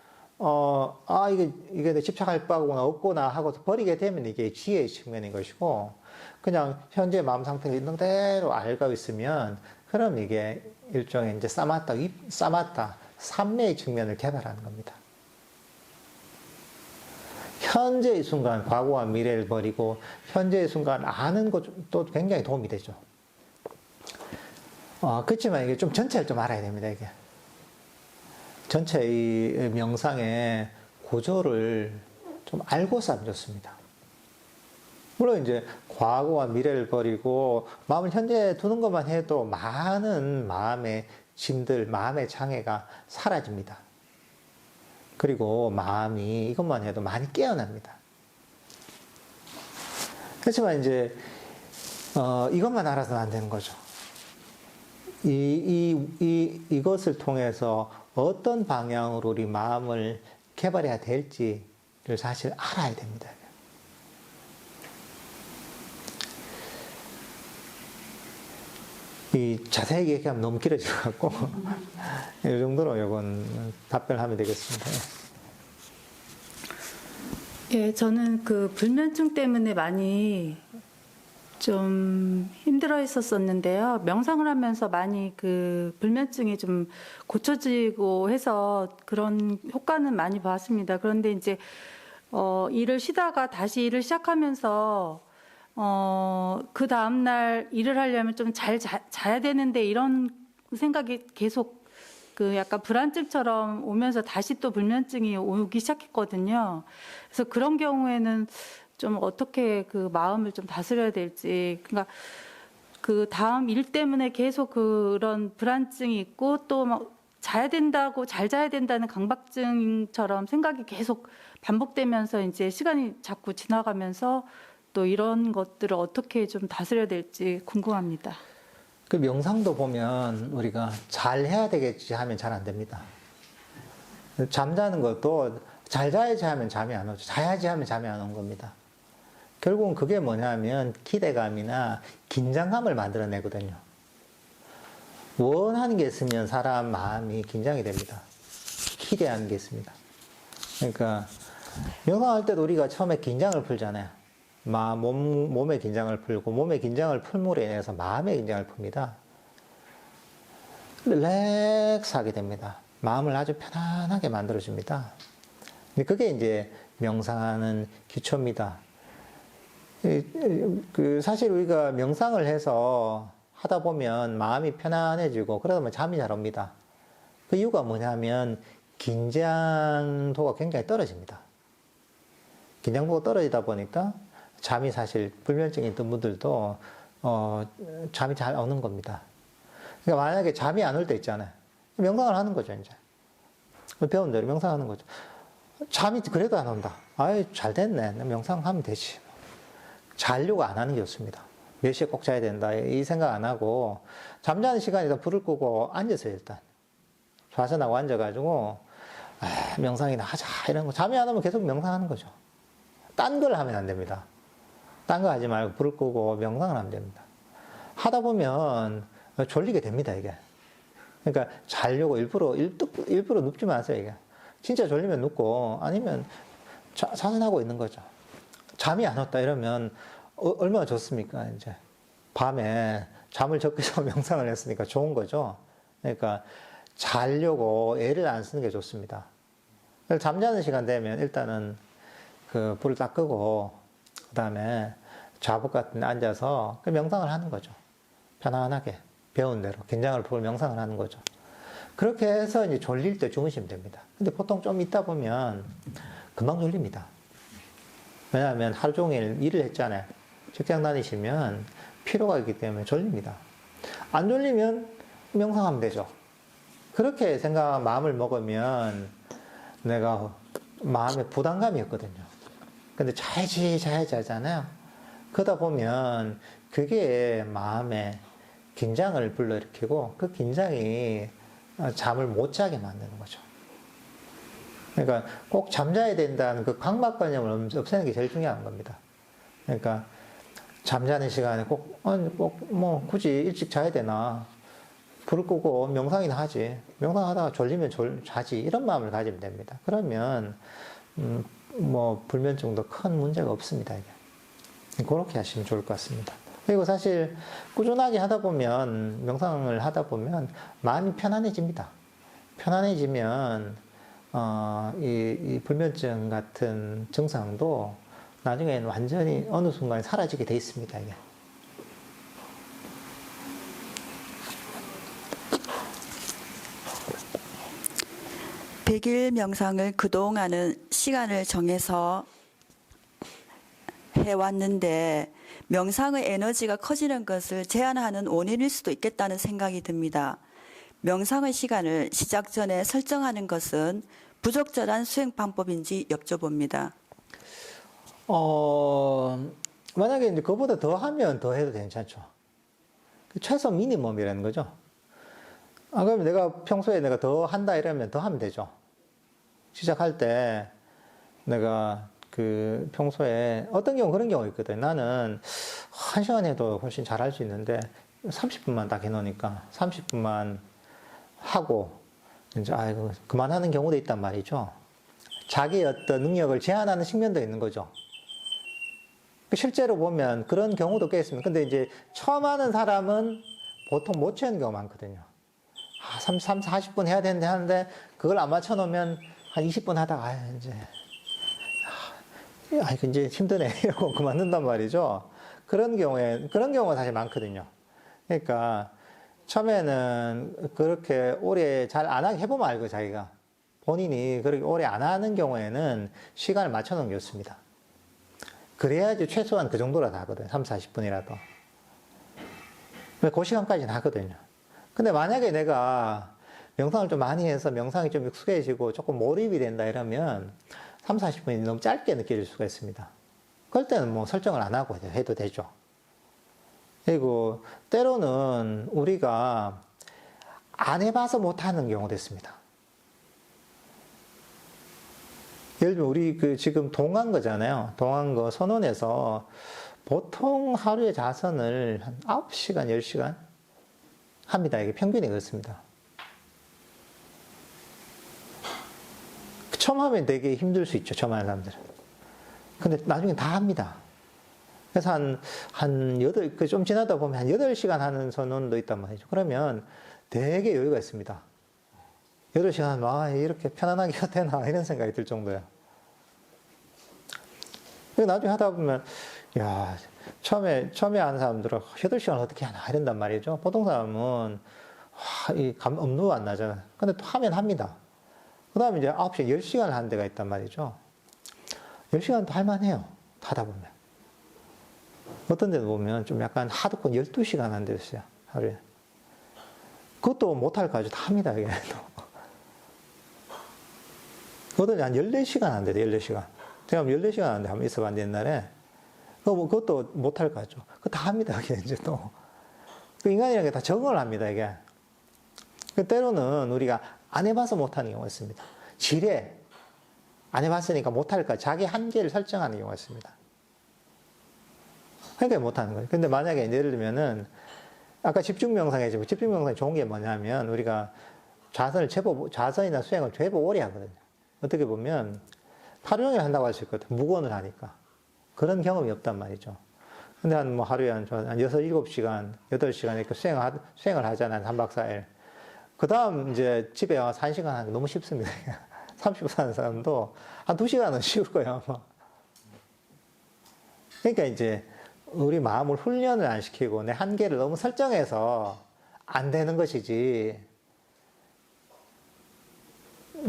S2: 이게 내 집착할 바구나 없구나 하고 버리게 되면 이게 지혜의 측면인 것이고, 그냥 현재 마음 상태를 있는 그대로 알고 있으면, 그럼 이게 일종의 이제 사마타, 삼매의 측면을 개발하는 겁니다. 현재의 순간, 과거와 미래를 버리고 현재의 순간 아는 것도 굉장히 도움이 되죠. 그렇지만 이게 좀 전체를 좀 알아야 됩니다, 이게. 전체 이 명상의 구조를 좀 알고서 하면 좋습니다. 물론 이제 과거와 미래를 버리고 마음을 현재에 두는 것만 해도 많은 마음의 짐들, 마음의 장애가 사라집니다. 그리고 마음이 이것만 해도 많이 깨어납니다. 그렇지만 이제 이것만 알아서는 안 되는 거죠. 이것을 통해서 어떤 방향으로 우리 마음을 개발해야 될지를 사실 알아야 됩니다. 자세히 얘기하면 너무 길어질 것 같고, 이 정도로 이건 답변하면 되겠습니다.
S1: 예, 저는 그 불면증 때문에 많이 좀 힘들어 했었었는데요. 명상을 하면서 많이 그 불면증이 좀 고쳐지고 해서 그런 효과는 많이 봤습니다. 그런데 이제, 일을 쉬다가 다시 일을 시작하면서, 그 다음날 일을 하려면 좀 잘 자야 되는데 이런 생각이 계속 그 약간 불안증처럼 오면서 다시 또 불면증이 오기 시작했거든요. 그래서 그런 경우에는 좀 어떻게 그 마음을 좀 다스려야 될지, 그러니까 그 다음 일 때문에 계속 그런 불안증이 있고 또 막 자야 된다고, 잘 자야 된다는 강박증처럼 생각이 계속 반복되면서 이제 시간이 자꾸 지나가면서 또 이런 것들을 어떻게 좀 다스려야 될지 궁금합니다.
S2: 그 명상도 보면 우리가 잘 해야 되겠지 하면 잘 안 됩니다. 잠자는 것도 잘 자야지 하면 잠이 안 오죠. 자야지 하면 잠이 안 온 겁니다. 결국은 그게 뭐냐면 기대감이나 긴장감을 만들어내거든요. 원하는 게 있으면 사람 마음이 긴장이 됩니다. 기대하는 게 있습니다. 그러니까 명상할 때도 우리가 처음에 긴장을 풀잖아요. 몸의 긴장을 풀고, 몸의 긴장을 풀므로 인해서 마음의 긴장을 풉니다. 릴렉스하게 됩니다. 마음을 아주 편안하게 만들어줍니다. 그게 이제 명상하는 기초입니다. 사실 우리가 명상을 해서 하다 보면 마음이 편안해지고 그러다 보면 잠이 잘 옵니다. 그 이유가 뭐냐면 긴장도가 굉장히 떨어집니다. 긴장도가 떨어지다 보니까 잠이, 사실 불면증이 있던 분들도 잠이 잘 오는 겁니다. 그러니까 만약에 잠이 안 올 때 있잖아요. 명상을 하는 거죠, 이제. 배운 대로 명상하는 거죠. 잠이 그래도 안 온다. 아유, 잘 됐네. 명상하면 되지. 자려고 안 하는 게 좋습니다. 몇 시에 꼭 자야 된다. 이 생각 안 하고, 잠자는 시간에도 불을 끄고 앉으세요, 일단. 좌선하고 앉아가지고, 명상이나 하자. 이런 거. 잠이 안 오면 계속 명상하는 거죠. 딴 걸 하면 안 됩니다. 딴 거 하지 말고 불을 끄고 명상을 하면 됩니다. 하다 보면 졸리게 됩니다, 이게. 그러니까 자려고 일부러 눕지 마세요, 이게. 진짜 졸리면 눕고, 아니면 자선하고 있는 거죠. 잠이 안 왔다 이러면 얼마나 좋습니까, 이제. 밤에 잠을 적게 자고 명상을 했으니까 좋은 거죠. 그러니까 자려고 애를 안 쓰는 게 좋습니다. 잠자는 시간 되면 일단은 그 불을 딱 끄고, 그 다음에 좌복 같은 데 앉아서 명상을 하는 거죠. 편안하게. 배운 대로. 긴장을 풀고 명상을 하는 거죠. 그렇게 해서 이제 졸릴 때 주무시면 됩니다. 근데 보통 좀 있다 보면 금방 졸립니다. 왜냐하면 하루 종일 일을 했잖아요. 직장 다니시면 피로가 있기 때문에 졸립니다. 안 졸리면 명상하면 되죠. 그렇게 마음을 먹으면 내가 마음에 부담감이 없거든요. 근데 자야지 하잖아요. 그러다 보면 그게 마음에 긴장을 불러일으키고 그 긴장이 잠을 못 자게 만드는 거죠. 그러니까 꼭 잠자야 된다는 그 강박관념을 없애는 게 제일 중요한 겁니다. 그러니까 잠자는 시간에 뭐 굳이 일찍 자야 되나, 불을 끄고 명상이나 하지, 명상하다가 졸리면 자지, 이런 마음을 가지면 됩니다. 그러면 뭐 불면증도 큰 문제가 없습니다, 이게. 그렇게 하시면 좋을 것 같습니다. 그리고 사실 꾸준하게 하다 보면, 명상을 하다 보면 마음이 편안해집니다. 편안해지면 이 불면증 같은 증상도 나중에는 완전히 어느 순간에 사라지게 돼 있습니다, 이게.
S5: 백일 명상을 그동안은 시간을 정해서 해왔는데 명상의 에너지가 커지는 것을 제한하는 원인일 수도 있겠다는 생각이 듭니다. 명상의 시간을 시작 전에 설정하는 것은 부적절한 수행 방법인지 여쭤봅니다.
S2: 만약에 이제 그보다 더 하면 더 해도 괜찮죠. 최소 미니멈이라는 거죠. 그러면 내가 평소에 내가 더 한다 이러면 더 하면 되죠. 시작할 때 내가 평소에 어떤 경우 그런 경우 있거든. 나는 1시간 해도 훨씬 잘할 수 있는데 30분만 딱 해놓으니까 30분만 하고 이제 그만하는 경우도 있단 말이죠. 자기의 어떤 능력을 제한하는 측면도 있는 거죠. 실제로 보면 그런 경우도 꽤 있습니다. 근데 이제 처음 하는 사람은 보통 못 채우는 경우가 많거든요. 40분 해야 되는데 하는데 그걸 안 맞춰놓으면 한 20분 하다가 이제 힘드네 이러고 그만둔단 말이죠. 그런 경우가 사실 많거든요. 그러니까 처음에는 그렇게 오래 잘 안 하게 해보면 알고, 자기가 본인이 그렇게 오래 안 하는 경우에는 시간을 맞춰놓은 게 좋습니다. 그래야지 최소한 그 정도라도 하거든요. 30-40분이라도. 그 시간까지는 하거든요. 근데 만약에 내가 명상을 좀 많이 해서 명상이 좀 익숙해지고 조금 몰입이 된다 이러면 30-40분이 너무 짧게 느껴질 수가 있습니다. 그럴 때는 뭐 설정을 안 하고 해도 되죠. 그리고 때로는 우리가 안 해봐서 못하는 경우도 있습니다. 예를 들면 우리 지금 동한 거잖아요. 동한 거 선원에서 보통 하루에 자선을 한 9시간, 10시간 합니다. 이게 평균이 그렇습니다. 처음 하면 되게 힘들 수 있죠. 처음 하는 사람들은. 근데 나중에 다 합니다. 그래서 좀 지나다 보면 한 8시간 하는 선원도 있단 말이죠. 그러면 되게 여유가 있습니다. 8시간, 이렇게 편안하게 해도 되나, 이런 생각이 들 정도예요. 나중에 하다 보면, 처음에 하는 사람들은 8시간을 어떻게 하나, 이런단 말이죠. 보통 사람은, 업무 안 나잖아요. 근데 또 하면 합니다. 그 다음에 이제 9시에 10시간을 하는 데가 있단 말이죠. 10시간도 할만해요. 하다 보면. 어떤 데도 보면 좀 약간 하드콘 12시간 하는 데 있어요. 하루에. 그것도 못할 까지 다 합니다, 이게. 그것도 한 14시간 하는데, 14시간. 제가 14시간 하는데 한번 있어봤는데, 옛날에. 그것도 못할 거죠. 그거 다 합니다. 이게 이제 또. 그 인간이라는 게 다 적응을 합니다. 이게. 그 때로는 우리가 안 해봐서 못하는 경우가 있습니다. 지레. 안 해봤으니까 못할까. 자기 한계를 설정하는 경우가 있습니다. 그러니까 못하는 거예요. 근데 만약에 예를 들면은 아까 집중명상이지만 집중명상이 좋은 게 뭐냐면 우리가 좌선이나 수행을 제법 오래 하거든요. 어떻게 보면 하루 종일 한다고 할 수 있거든요. 무건을 하니까. 그런 경험이 없단 말이죠. 근데 하루에 한 6, 7시간, 8시간 이렇게 수행을 하잖아요. 3박 4일. 그 다음 이제 집에 와서 1시간 하는 게 너무 쉽습니다. 30분 사는 사람도 한 2시간은 쉬울 거예요, 아마. 그러니까 이제 우리 마음을 훈련을 안 시키고 내 한계를 너무 설정해서 안 되는 것이지,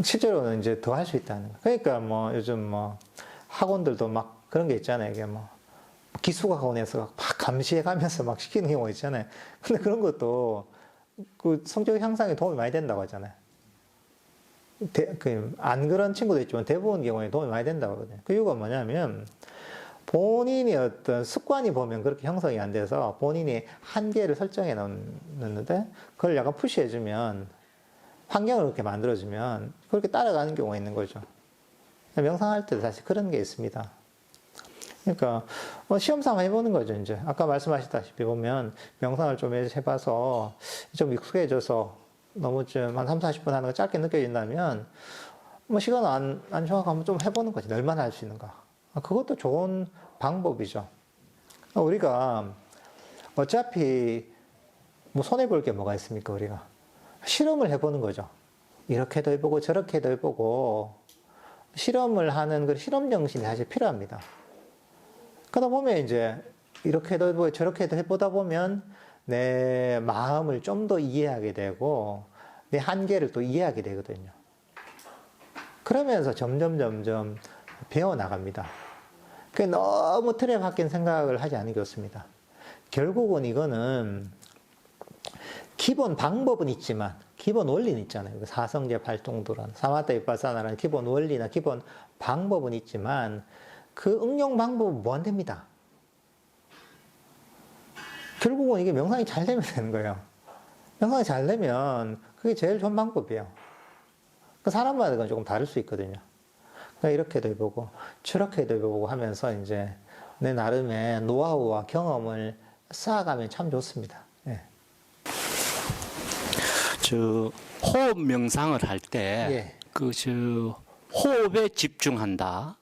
S2: 실제로는 이제 더 할 수 있다는 거. 그러니까 요즘 학원들도 막 그런 게 있잖아요. 이게 기숙학원에서 막 감시해 가면서 막 시키는 경우가 있잖아요. 근데 그런 것도 그 성적 향상에 도움이 많이 된다고 하잖아요. 안 그런 친구도 있지만 대부분 경우에 도움이 많이 된다고 하거든요. 그 이유가 뭐냐면 본인이 어떤 습관이 보면 그렇게 형성이 안 돼서 본인이 한계를 설정해 놓는데 그걸 약간 푸시해주면 환경을 그렇게 만들어주면 그렇게 따라가는 경우가 있는 거죠. 명상할 때도 사실 그런 게 있습니다. 그러니까 시험 삼아 해보는 거죠. 이제 아까 말씀하셨다시피 보면 명상을 좀 해봐서 좀 익숙해져서 너무 좀 한 3, 40분 하는 거 짧게 느껴진다면 시간 안 정확하면 좀 해보는 거지. 얼마나 할 수 있는가. 그것도 좋은 방법이죠. 우리가 어차피 손해볼 게 뭐가 있습니까? 우리가 실험을 해보는 거죠. 이렇게도 해보고 저렇게도 해보고 실험을 하는 그 실험 정신이 사실 필요합니다. 그러다 보면 이제 이렇게도 해보고 저렇게도 해보다 보면 내 마음을 좀 더 이해하게 되고 내 한계를 또 이해하게 되거든요. 그러면서 점점 배워나갑니다. 너무 틀에 박힌 생각을 하지 않는 게 좋습니다. 결국은 이거는 기본 방법은 있지만 기본 원리는 있잖아요. 사성제 팔동도란 사마타 위파사나라는 기본 원리나 기본 방법은 있지만 그 응용 방법은 뭐 안 됩니다. 결국은 이게 명상이 잘 되면 되는 거예요. 명상이 잘 되면 그게 제일 좋은 방법이에요. 사람마다 그건 조금 다를 수 있거든요. 이렇게도 해보고 저렇게도 해보고 하면서 이제 내 나름의 노하우와 경험을 쌓아가면 참 좋습니다. 예.
S6: 호흡 명상을 할 때 호흡에 집중한다.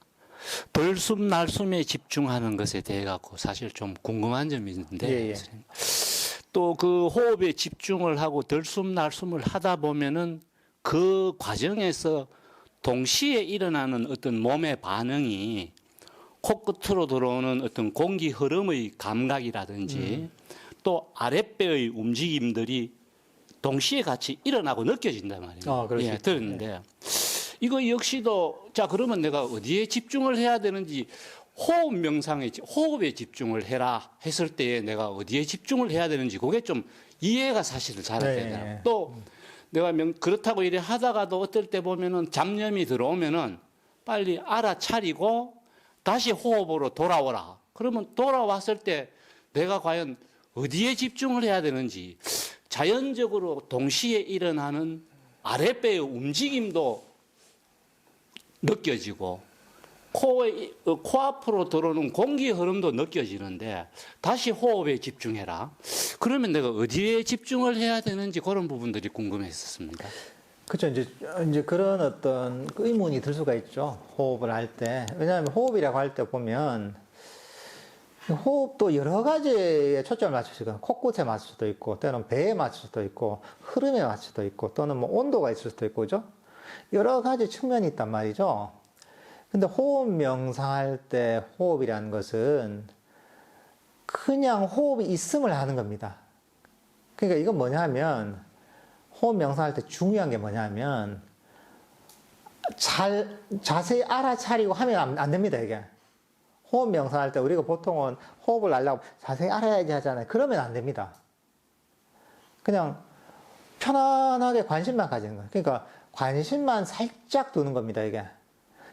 S6: 들숨 날숨에 집중하는 것에 대해 갖고 사실 좀 궁금한 점이 있는데 또 그 호흡에 집중을 하고 들숨 날숨을 하다 보면은 그 과정에서 동시에 일어나는 어떤 몸의 반응이 코끝으로 들어오는 어떤 공기 흐름의 감각이라든지 또 아랫배의 움직임들이 동시에 같이 일어나고 느껴진단 말이에요.
S2: 그렇죠.
S6: 들었는데 이거 역시도 자 그러면 내가 어디에 집중을 해야 되는지 호흡 명상에 호흡에 집중을 해라 했을 때에 내가 어디에 집중을 해야 되는지 그게 좀 이해가 사실은 잘 안 되잖아요. 또 내가 그렇다고 이래 하다가도 어떨 때 보면은 잡념이 들어오면은 빨리 알아차리고 다시 호흡으로 돌아오라. 그러면 돌아왔을 때 내가 과연 어디에 집중을 해야 되는지 자연적으로 동시에 일어나는 아랫배의 움직임도 느껴지고 코앞으로 들어오는 공기 흐름도 느껴지는데 다시 호흡에 집중해라. 그러면 내가 어디에 집중을 해야 되는지 그런 부분들이 궁금했었습니다.
S2: 그렇죠. 이제 그런 어떤 의문이 들 수가 있죠. 호흡을 할 때. 왜냐하면 호흡이라고 할 때 보면 호흡도 여러 가지에 초점을 맞출 수 있고, 코끝에 맞출 수도 있고, 때로는 배에 맞출 수도 있고, 흐름에 맞출 수도 있고, 또는 온도가 있을 수도 있고, 그죠? 여러 가지 측면이 있단 말이죠. 근데 호흡 명상할 때 호흡이라는 것은 그냥 호흡이 있음을 하는 겁니다. 그러니까 이건 뭐냐면, 호흡 명상할 때 중요한 게 뭐냐면, 자세히 알아차리고 하면 안 됩니다, 이게. 호흡 명상할 때 우리가 보통은 호흡을 하려고 자세히 알아야지 하잖아요. 그러면 안 됩니다. 그냥 편안하게 관심만 가지는 거예요. 그러니까 관심만 살짝 두는 겁니다, 이게.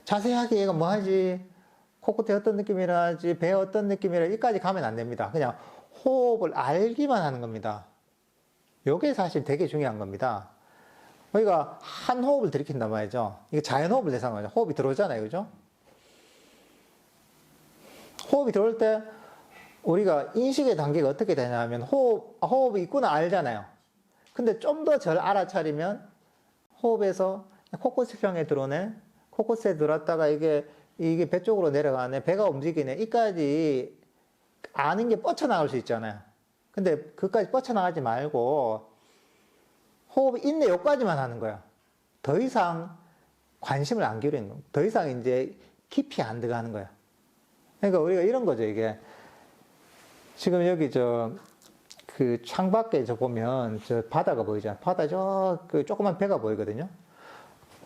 S2: 자세하게 얘가 뭐 하지? 코끝에 어떤 느낌이 나지, 배에 어떤 느낌이라 이까지 가면 안 됩니다. 그냥 호흡을 알기만 하는 겁니다. 이게 사실 되게 중요한 겁니다. 우리가 한 호흡을 들이킨단 말이죠. 이게 자연호흡을 대상으로 하죠. 호흡이 들어오잖아요. 그죠? 호흡이 들어올 때 우리가 인식의 단계가 어떻게 되냐면 호흡이 있구나 알잖아요. 근데 좀 더 절 알아차리면 호흡에서 코끝을 향해 들어오네. 코끝에 들어왔다가 이게 배 쪽으로 내려가네. 배가 움직이네. 이까지 아는 게 뻗쳐나갈 수 있잖아요. 근데 그까지 뻗쳐나가지 말고 호흡이 있네. 여기까지만 하는 거야. 더 이상 관심을 안 기울이는 거야. 더 이상 이제 깊이 안 들어가는 거야. 그러니까 우리가 이런 거죠. 이게 지금 여기 그 창밖에 보면 저 바다가 보이잖아. 바다 그 조그만 배가 보이거든요.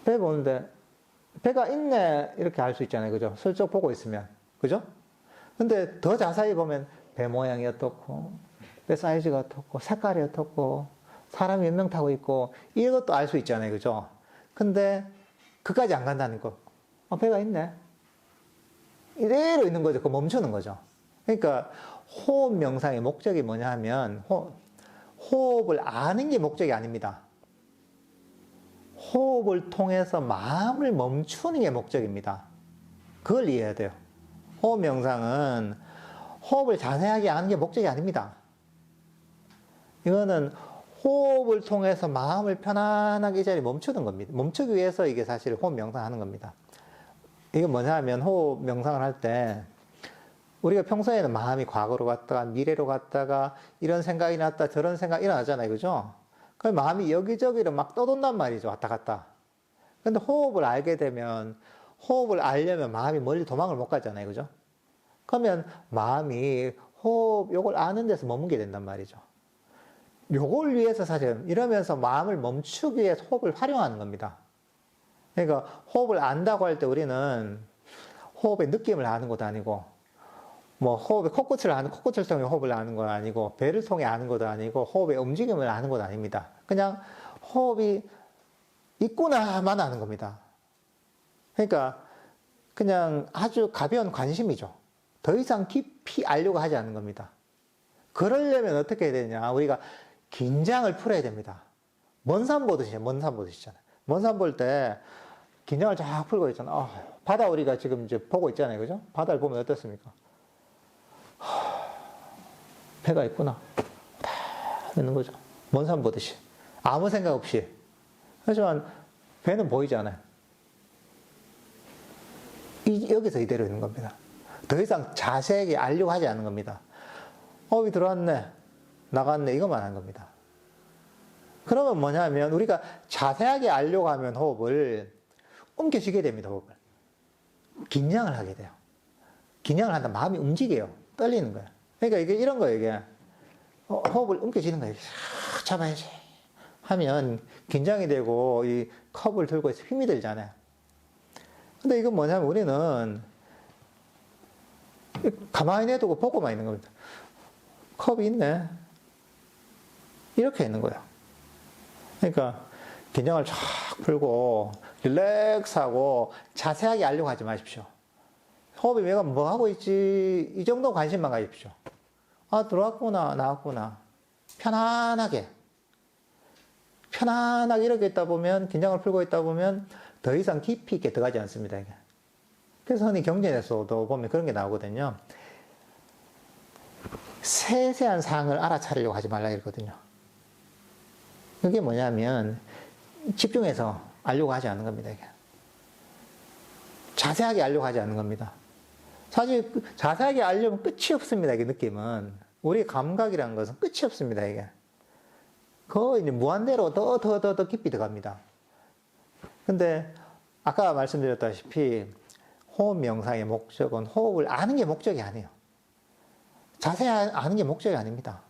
S2: 배 보는데 배가 있네 이렇게 알 수 있잖아요. 그죠? 슬쩍 보고 있으면. 그죠? 근데 더 자세히 보면 배 모양이 어떻고 배 사이즈가 어떻고 색깔이 어떻고 사람이 몇 명 타고 있고 이것도 알 수 있잖아요. 그죠? 근데 그까지 안 간다는 거. 배가 있네. 이대로 있는 거죠. 그 멈추는 거죠. 그러니까 호흡 명상의 목적이 뭐냐 하면 호흡을 아는 게 목적이 아닙니다. 호흡을 통해서 마음을 멈추는 게 목적입니다. 그걸 이해해야 돼요. 호흡 명상은 호흡을 자세하게 아는 게 목적이 아닙니다. 이거는 호흡을 통해서 마음을 편안하게 이 자리에 멈추는 겁니다. 멈추기 위해서 이게 사실 호흡 명상하는 겁니다. 이게 뭐냐 하면 호흡 명상을 할 때 우리가 평소에는 마음이 과거로 갔다가 미래로 갔다가 이런 생각이 났다 저런 생각이 일어나잖아요. 그죠? 그 마음이 여기저기로 막 떠돈단 말이죠. 왔다 갔다. 근데 호흡을 알게 되면 호흡을 알려면 마음이 멀리 도망을 못 가잖아요. 그죠? 그러면 마음이 호흡 요걸 아는 데서 머물게 된단 말이죠. 요걸 위해서 사실 이러면서 마음을 멈추기 위해서 호흡을 활용하는 겁니다. 그러니까 호흡을 안다고 할 때 우리는 호흡의 느낌을 아는 것도 아니고 뭐 호흡의 코끝을 통해 호흡을 아는 건 아니고 배를 통해 아는 것도 아니고 호흡의 움직임을 아는 것도 아닙니다. 그냥 호흡이 있구나만 아는 겁니다. 그러니까 그냥 아주 가벼운 관심이죠. 더 이상 깊이 알려고 하지 않는 겁니다. 그러려면 어떻게 해야 되냐? 우리가 긴장을 풀어야 됩니다. 먼 산 보듯이잖아요. 먼 산 볼 때 긴장을 쫙 풀고 있잖아. 바다 우리가 지금 이제 보고 있잖아요. 그죠? 바다를 보면 어떻습니까? 배가 있구나. 다 있는 거죠. 먼 산 보듯이. 아무 생각 없이. 하지만 배는 보이지 않아요. 여기서 이대로 있는 겁니다. 더 이상 자세하게 알려고 하지 않는 겁니다. 호흡이 들어왔네. 나갔네. 이것만 하는 겁니다. 그러면 뭐냐면 우리가 자세하게 알려고 하면 호흡을 움켜쥐게 됩니다. 호흡을. 긴장을 하게 돼요. 긴장을 한다 마음이 움직여요. 떨리는 거예요. 그러니까 이게 이런 거예요. 이게 호흡을 움켜쥐는 거예요. 잡아야지 하면 긴장이 되고 이 컵을 들고 있어 힘이 들잖아요. 근데 이건 뭐냐면 우리는 가만히 내두고 보고만 있는 겁니다. 컵이 있네. 이렇게 있는 거예요. 그러니까 긴장을 쫙 풀고 릴렉스하고 자세하게 알려고 하지 마십시오. 호흡이 내가 뭐 하고 있지 이 정도 관심만 가십시오. 들어왔구나 나왔구나 편안하게 이렇게 있다 보면 긴장을 풀고 있다 보면 더 이상 깊이 있게 들어가지 않습니다. 이게. 그래서 흔히 경전에서도 보면 그런 게 나오거든요. 세세한 사항을 알아차리려고 하지 말라 이러거든요. 그게 뭐냐면 집중해서 알려고 하지 않는 겁니다. 이게. 자세하게 알려고 하지 않는 겁니다. 사실 자세하게 알려면 끝이 없습니다. 이게 느낌은. 우리 감각이라는 것은 끝이 없습니다. 이게. 거의 이제 무한대로 더 깊이 들어갑니다. 근데 아까 말씀드렸다시피 호흡 명상의 목적은 호흡을 아는 게 목적이 아니에요. 자세히 아는 게 목적이 아닙니다.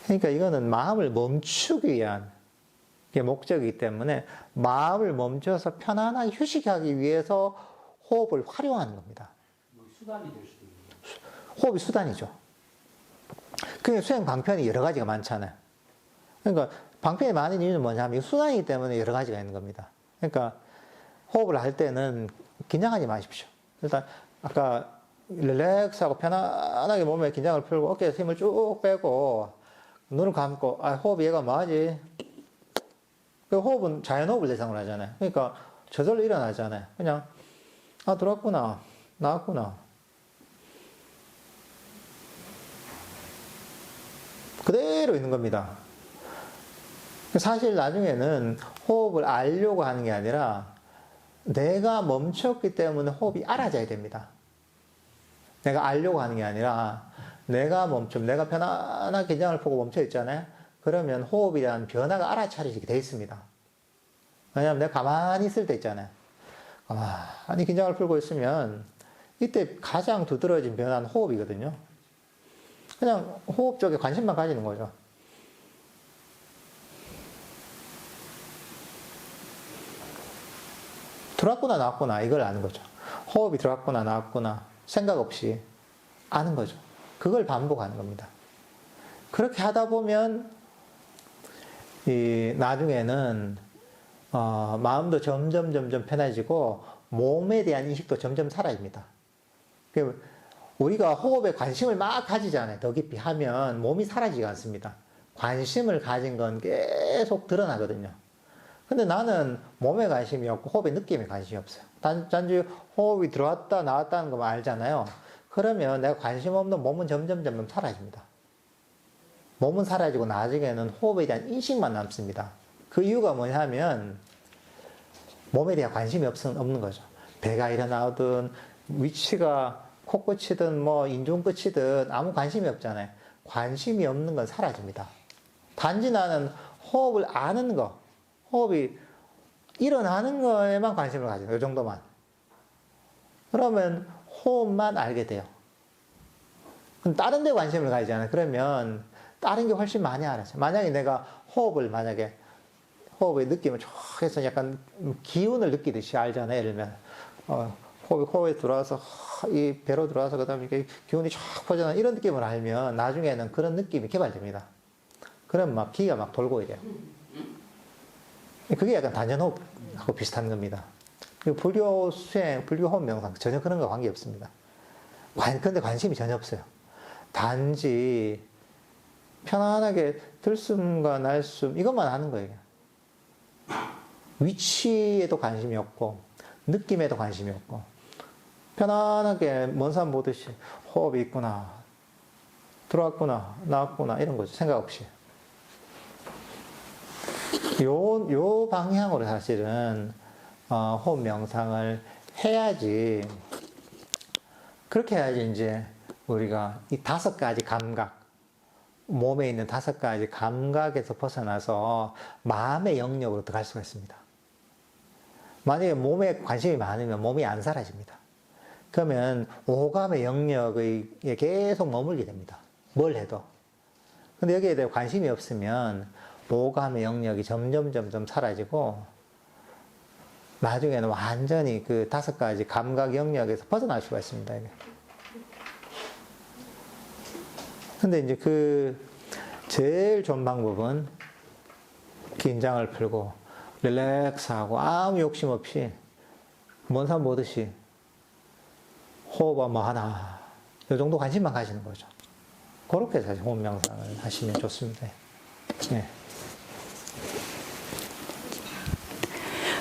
S2: 그러니까 이거는 마음을 멈추기 위한 게 목적이기 때문에 마음을 멈춰서 편안하게 휴식하기 위해서 호흡을 활용하는 겁니다.
S6: 수단이 될 수도 있는.
S2: 호흡이 수단이죠. 그게 수행 방편이 여러 가지가 많잖아요. 그러니까 방편이 많은 이유는 뭐냐면 수단이기 때문에 여러 가지가 있는 겁니다. 그러니까 호흡을 할 때는 긴장하지 마십시오. 일단 아까 릴렉스하고 편안하게 몸에 긴장을 풀고 어깨에 힘을 쭉 빼고 눈을 감고 호흡 얘가 뭐하지? 그 호흡은 자연호흡을 대상으로 하잖아요. 그러니까 저절로 일어나잖아요. 그냥 들어왔구나, 나왔구나. 그대로 있는 겁니다. 사실 나중에는 호흡을 알려고 하는 게 아니라 내가 멈췄기 때문에 호흡이 알아져야 됩니다. 내가 알려고 하는 게 아니라 내가 내가 편안하게 긴장을 풀고 멈춰 있잖아요. 그러면 호흡에 대한 변화가 알아차리게 돼 있습니다. 왜냐하면 내가 가만히 있을 때 있잖아요. 가만히 긴장을 풀고 있으면 이때 가장 두드러진 변화는 호흡이거든요. 그냥 호흡 쪽에 관심만 가지는 거죠. 들어왔구나 나왔구나 이걸 아는 거죠. 호흡이 들어왔구나 나왔구나 생각 없이 아는 거죠. 그걸 반복하는 겁니다. 그렇게 하다 보면 나중에는 마음도 점점 편해지고 몸에 대한 인식도 점점 사라집니다. 우리가 호흡에 관심을 막 가지잖아요. 더 깊이 하면 몸이 사라지지 않습니다. 관심을 가진 건 계속 드러나거든요. 근데 나는 몸에 관심이 없고 호흡의 느낌에 관심이 없어요. 단지 호흡이 들어왔다 나왔다는 것만 알잖아요. 그러면 내가 관심 없는 몸은 점점 사라집니다. 몸은 사라지고 나중에는 호흡에 대한 인식만 남습니다. 그 이유가 뭐냐면 몸에 대한 관심이 없는 거죠. 배가 일어나든 위치가 코끝이든 인중끝이든 아무 관심이 없잖아요. 관심이 없는 건 사라집니다. 단지 나는 호흡을 아는 거, 호흡이 일어나는 거에만 관심을 가져요. 이 정도만. 그러면 호흡만 알게 돼요. 그럼 다른 데 관심을 가지잖아요. 그러면 다른 게 훨씬 많이 알아요. 만약에 내가 호흡의 느낌을 쭉 해서 약간 기운을 느끼듯이 알잖아요. 예를 들면, 호흡에 들어와서, 이 배로 들어와서, 그 다음에 이렇게 기운이 쫙 퍼져나가는 이런 느낌을 알면 나중에는 그런 느낌이 개발됩니다. 그럼 기가 돌고 이래요. 그게 약간 단전호흡하고 비슷한 겁니다. 불교 수행, 불교 호흡 명상 전혀 그런 거 관계 없습니다. 근데 관심이 전혀 없어요. 단지 편안하게 들숨과 날숨 이것만 하는 거예요. 위치에도 관심이 없고 느낌에도 관심이 없고 편안하게 먼 산 보듯이 호흡이 있구나, 들어왔구나, 나왔구나 이런 거죠. 생각 없이. 요 방향으로 사실은 호흡 명상을 해야지, 그렇게 해야지 이제 우리가 이 5가지 감각, 몸에 있는 5가지 감각에서 벗어나서 마음의 영역으로 들어갈 수가 있습니다. 만약에 몸에 관심이 많으면 몸이 안 사라집니다. 그러면 오감의 영역에 계속 머물게 됩니다. 뭘 해도. 근데 여기에 대해 관심이 없으면 오감의 영역이 점점 사라지고 나중에는 완전히 그 5가지 감각 영역에서 벗어날 수가 있습니다. 근데 이제 제일 좋은 방법은 긴장을 풀고 릴렉스하고 아무 욕심 없이 먼 산 보듯이 호흡 하나 이 정도 관심만 가시는 거죠. 그렇게 사실 호흡 명상을 하시면 좋습니다. 네.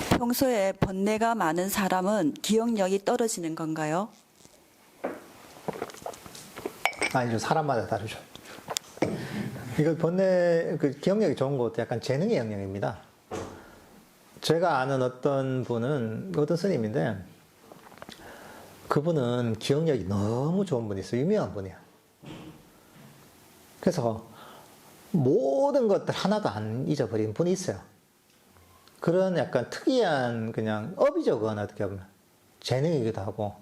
S5: 평소에 번뇌가 많은 사람은 기억력이 떨어지는 건가요?
S2: 아니죠. 사람마다 다르죠. 이거 기억력이 좋은 것도 약간 재능의 영역입니다. 제가 아는 어떤 스님인데, 그분은 기억력이 너무 좋은 분이 있어요. 유명한 분이에요. 그래서 모든 것들 하나도 안 잊어버린 분이 있어요. 그런 약간 특이한 그냥 업이죠. 그건 어떻게 보면. 재능이기도 하고.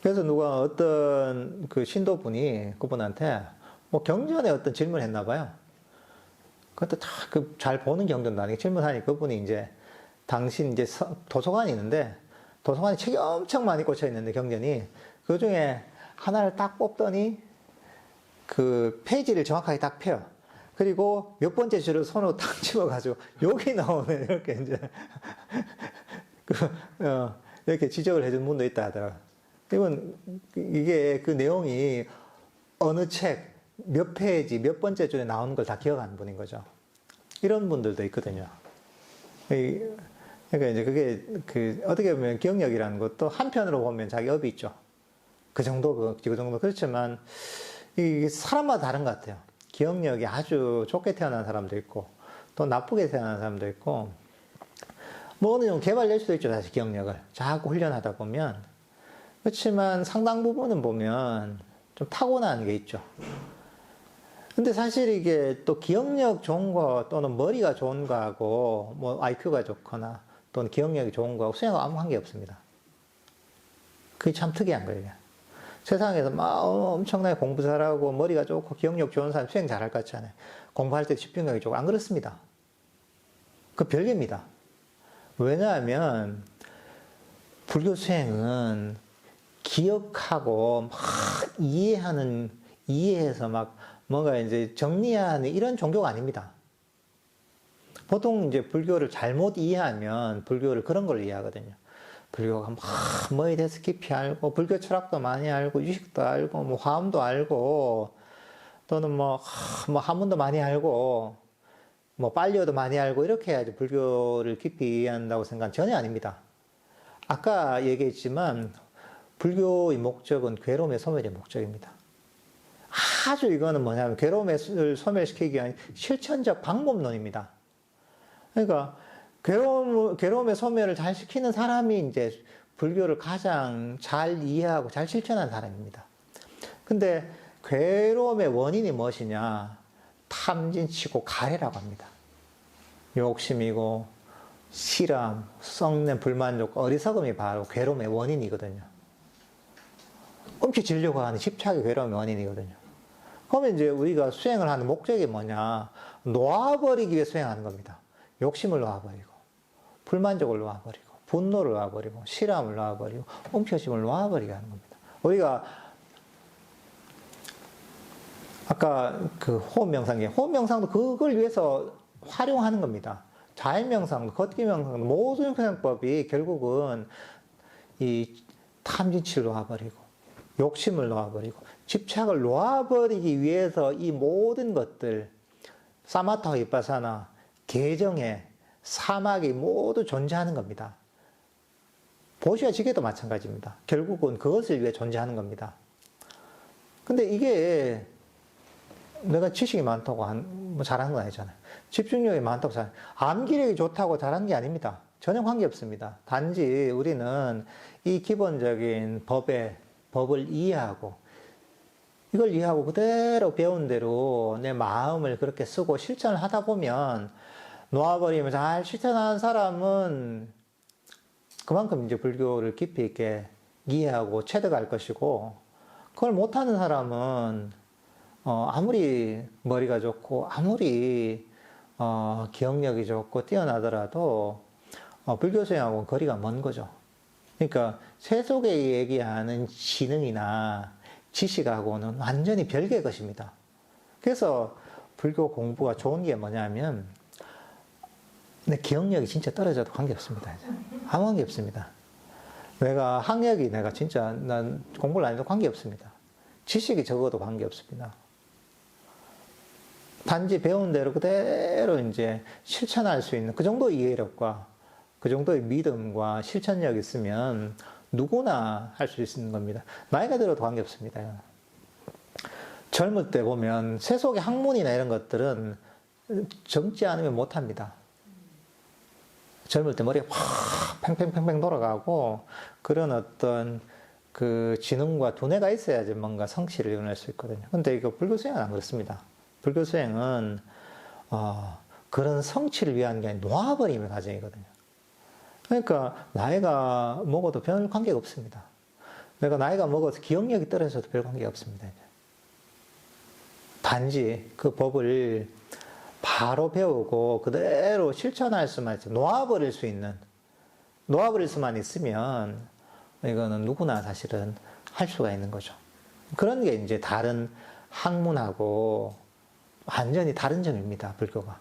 S2: 그래서 어떤 신도분이 그분한테 경전에 어떤 질문을 했나 봐요. 그것도 잘 보는 경전도 아니고 질문하니 그분이 이제 당신 이제 도서관이 있는데 도서관에 책이 엄청 많이 꽂혀 있는데 경전이 그 중에 하나를 딱 뽑더니 그 페이지를 정확하게 딱 펴요. 그리고 몇 번째 줄을 손으로 딱 집어가지고 여기 나오네 이렇게 이제 이렇게 지적을 해준 분도 있다 하더라고요. 이건 이게 그 내용이 어느 책, 몇 페이지, 몇 번째 줄에 나오는 걸 다 기억하는 분인 거죠. 이런 분들도 있거든요. 그러니까 이제 그게 그 어떻게 보면 기억력이라는 것도 한편으로 보면 자기 업이 있죠. 그 정도. 그렇지만 이 사람마다 다른 것 같아요. 기억력이 아주 좋게 태어난 사람도 있고 또 나쁘게 태어난 사람도 있고 뭐 어느 정도 개발될 수도 있죠. 사실 기억력을 자꾸 훈련하다 보면. 그렇지만 상당 부분은 보면 좀 타고나는 게 있죠. 근데 사실 이게 또 기억력 좋은 거 또는 머리가 좋은 거하고 뭐 IQ가 좋거나 또는 기억력이 좋은 거하고 수행하고 아무 관계 없습니다. 그게 참 특이한 거예요. 세상에서 막 엄청나게 공부 잘하고 머리가 좋고 기억력 좋은 사람 수행 잘할 것 같잖아요. 공부할 때 집중력이 좋고 안 그렇습니다. 그 별개입니다. 왜냐하면 불교 수행은 기억하고 막 이해해서 막 뭔가 이제 정리하는 이런 종교가 아닙니다. 보통 이제 불교를 잘못 이해하면 불교를 그런 걸로 이해하거든요. 불교가 막 뭐에 대해서 깊이 알고 불교 철학도 많이 알고 유식도 알고 뭐 화엄도 알고 또는 뭐 한문도 많이 알고 뭐 빨리어도 많이 알고 이렇게 해야지 불교를 깊이 이해한다고 생각은 전혀 아닙니다. 아까 얘기했지만 불교의 목적은 괴로움의 소멸의 목적입니다. 아주 이거는 뭐냐면 괴로움을 소멸시키기 위한 실천적 방법론입니다. 그러니까 괴로움의 소멸을 잘 시키는 사람이 이제 불교를 가장 잘 이해하고 잘 실천한 사람입니다. 근데 괴로움의 원인이 무엇이냐? 탐진치고 가래라고 합니다. 욕심이고 실험, 썩는 불만족, 어리석음이 바로 괴로움의 원인이거든요. 훔치지려고 하는 집착이 괴로움의 원인이거든요. 그러면 이제 우리가 수행을 하는 목적이 뭐냐? 놓아버리기 위해 수행하는 겁니다. 욕심을 놓아버리고, 불만족을 놓아버리고, 분노를 놓아버리고, 실험을 놓아버리고, 훔쳐심을 놓아버리게 하는 겁니다. 우리가 아까 그 호흡명상도 그걸 위해서 활용하는 겁니다. 자연명상도, 걷기명상도, 모든 수행법이 결국은 이 탐진치를 놓아버리고, 욕심을 놓아버리고, 집착을 놓아버리기 위해서 이 모든 것들, 사마타 위파사나, 계정에, 사막이 모두 존재하는 겁니다. 보시와 지게도 마찬가지입니다. 결국은 그것을 위해 존재하는 겁니다. 근데 이게 내가 지식이 많다고 뭐 잘하는 건 아니잖아요. 집중력이 많다고 암기력이 좋다고 잘하는 게 아닙니다. 전혀 관계없습니다. 단지 우리는 이 기본적인 법을 이해하고 이걸 이해하고 그대로 배운 대로 내 마음을 그렇게 쓰고 실천을 하다 보면 놓아버리면 잘 실천하는 사람은 그만큼 이제 불교를 깊이 있게 이해하고 체득할 것이고 그걸 못하는 사람은 아무리 머리가 좋고 아무리 기억력이 좋고 뛰어나더라도 불교 수행하고는 거리가 먼 거죠. 그러니까 세속에 얘기하는 지능이나 지식하고는 완전히 별개의 것입니다. 그래서 불교 공부가 좋은 게 뭐냐면 내 기억력이 진짜 떨어져도 관계없습니다. 아무 관계 없습니다. 내가 진짜 난 공부를 안 해도 관계없습니다. 지식이 적어도 관계없습니다. 단지 배운 대로 그대로 이제 실천할 수 있는 그 정도 이해력과 그 정도의 믿음과 실천력이 있으면 누구나 할 수 있는 겁니다. 나이가 들어도 관계없습니다. 젊을 때 보면 세속의 학문이나 이런 것들은 젊지 않으면 못합니다. 젊을 때 머리가 확 팽팽팽팽 돌아가고 그런 어떤 그 지능과 두뇌가 있어야지 뭔가 성취를 이뤄낼 수 있거든요. 근데 이거 불교 수행은 안 그렇습니다. 불교 수행은 그런 성취를 위한 게 아니라 놓아버리는 과정이거든요. 그러니까 나이가 먹어도 별 관계가 없습니다. 내가 나이가 먹어서 기억력이 떨어져도 별 관계가 없습니다. 이제. 단지 그 법을 바로 배우고 그대로 실천할 수만 있어 놓아버릴 수만 있으면 이거는 누구나 사실은 할 수가 있는 거죠. 그런 게 이제 다른 학문하고 완전히 다른 점입니다, 불교가.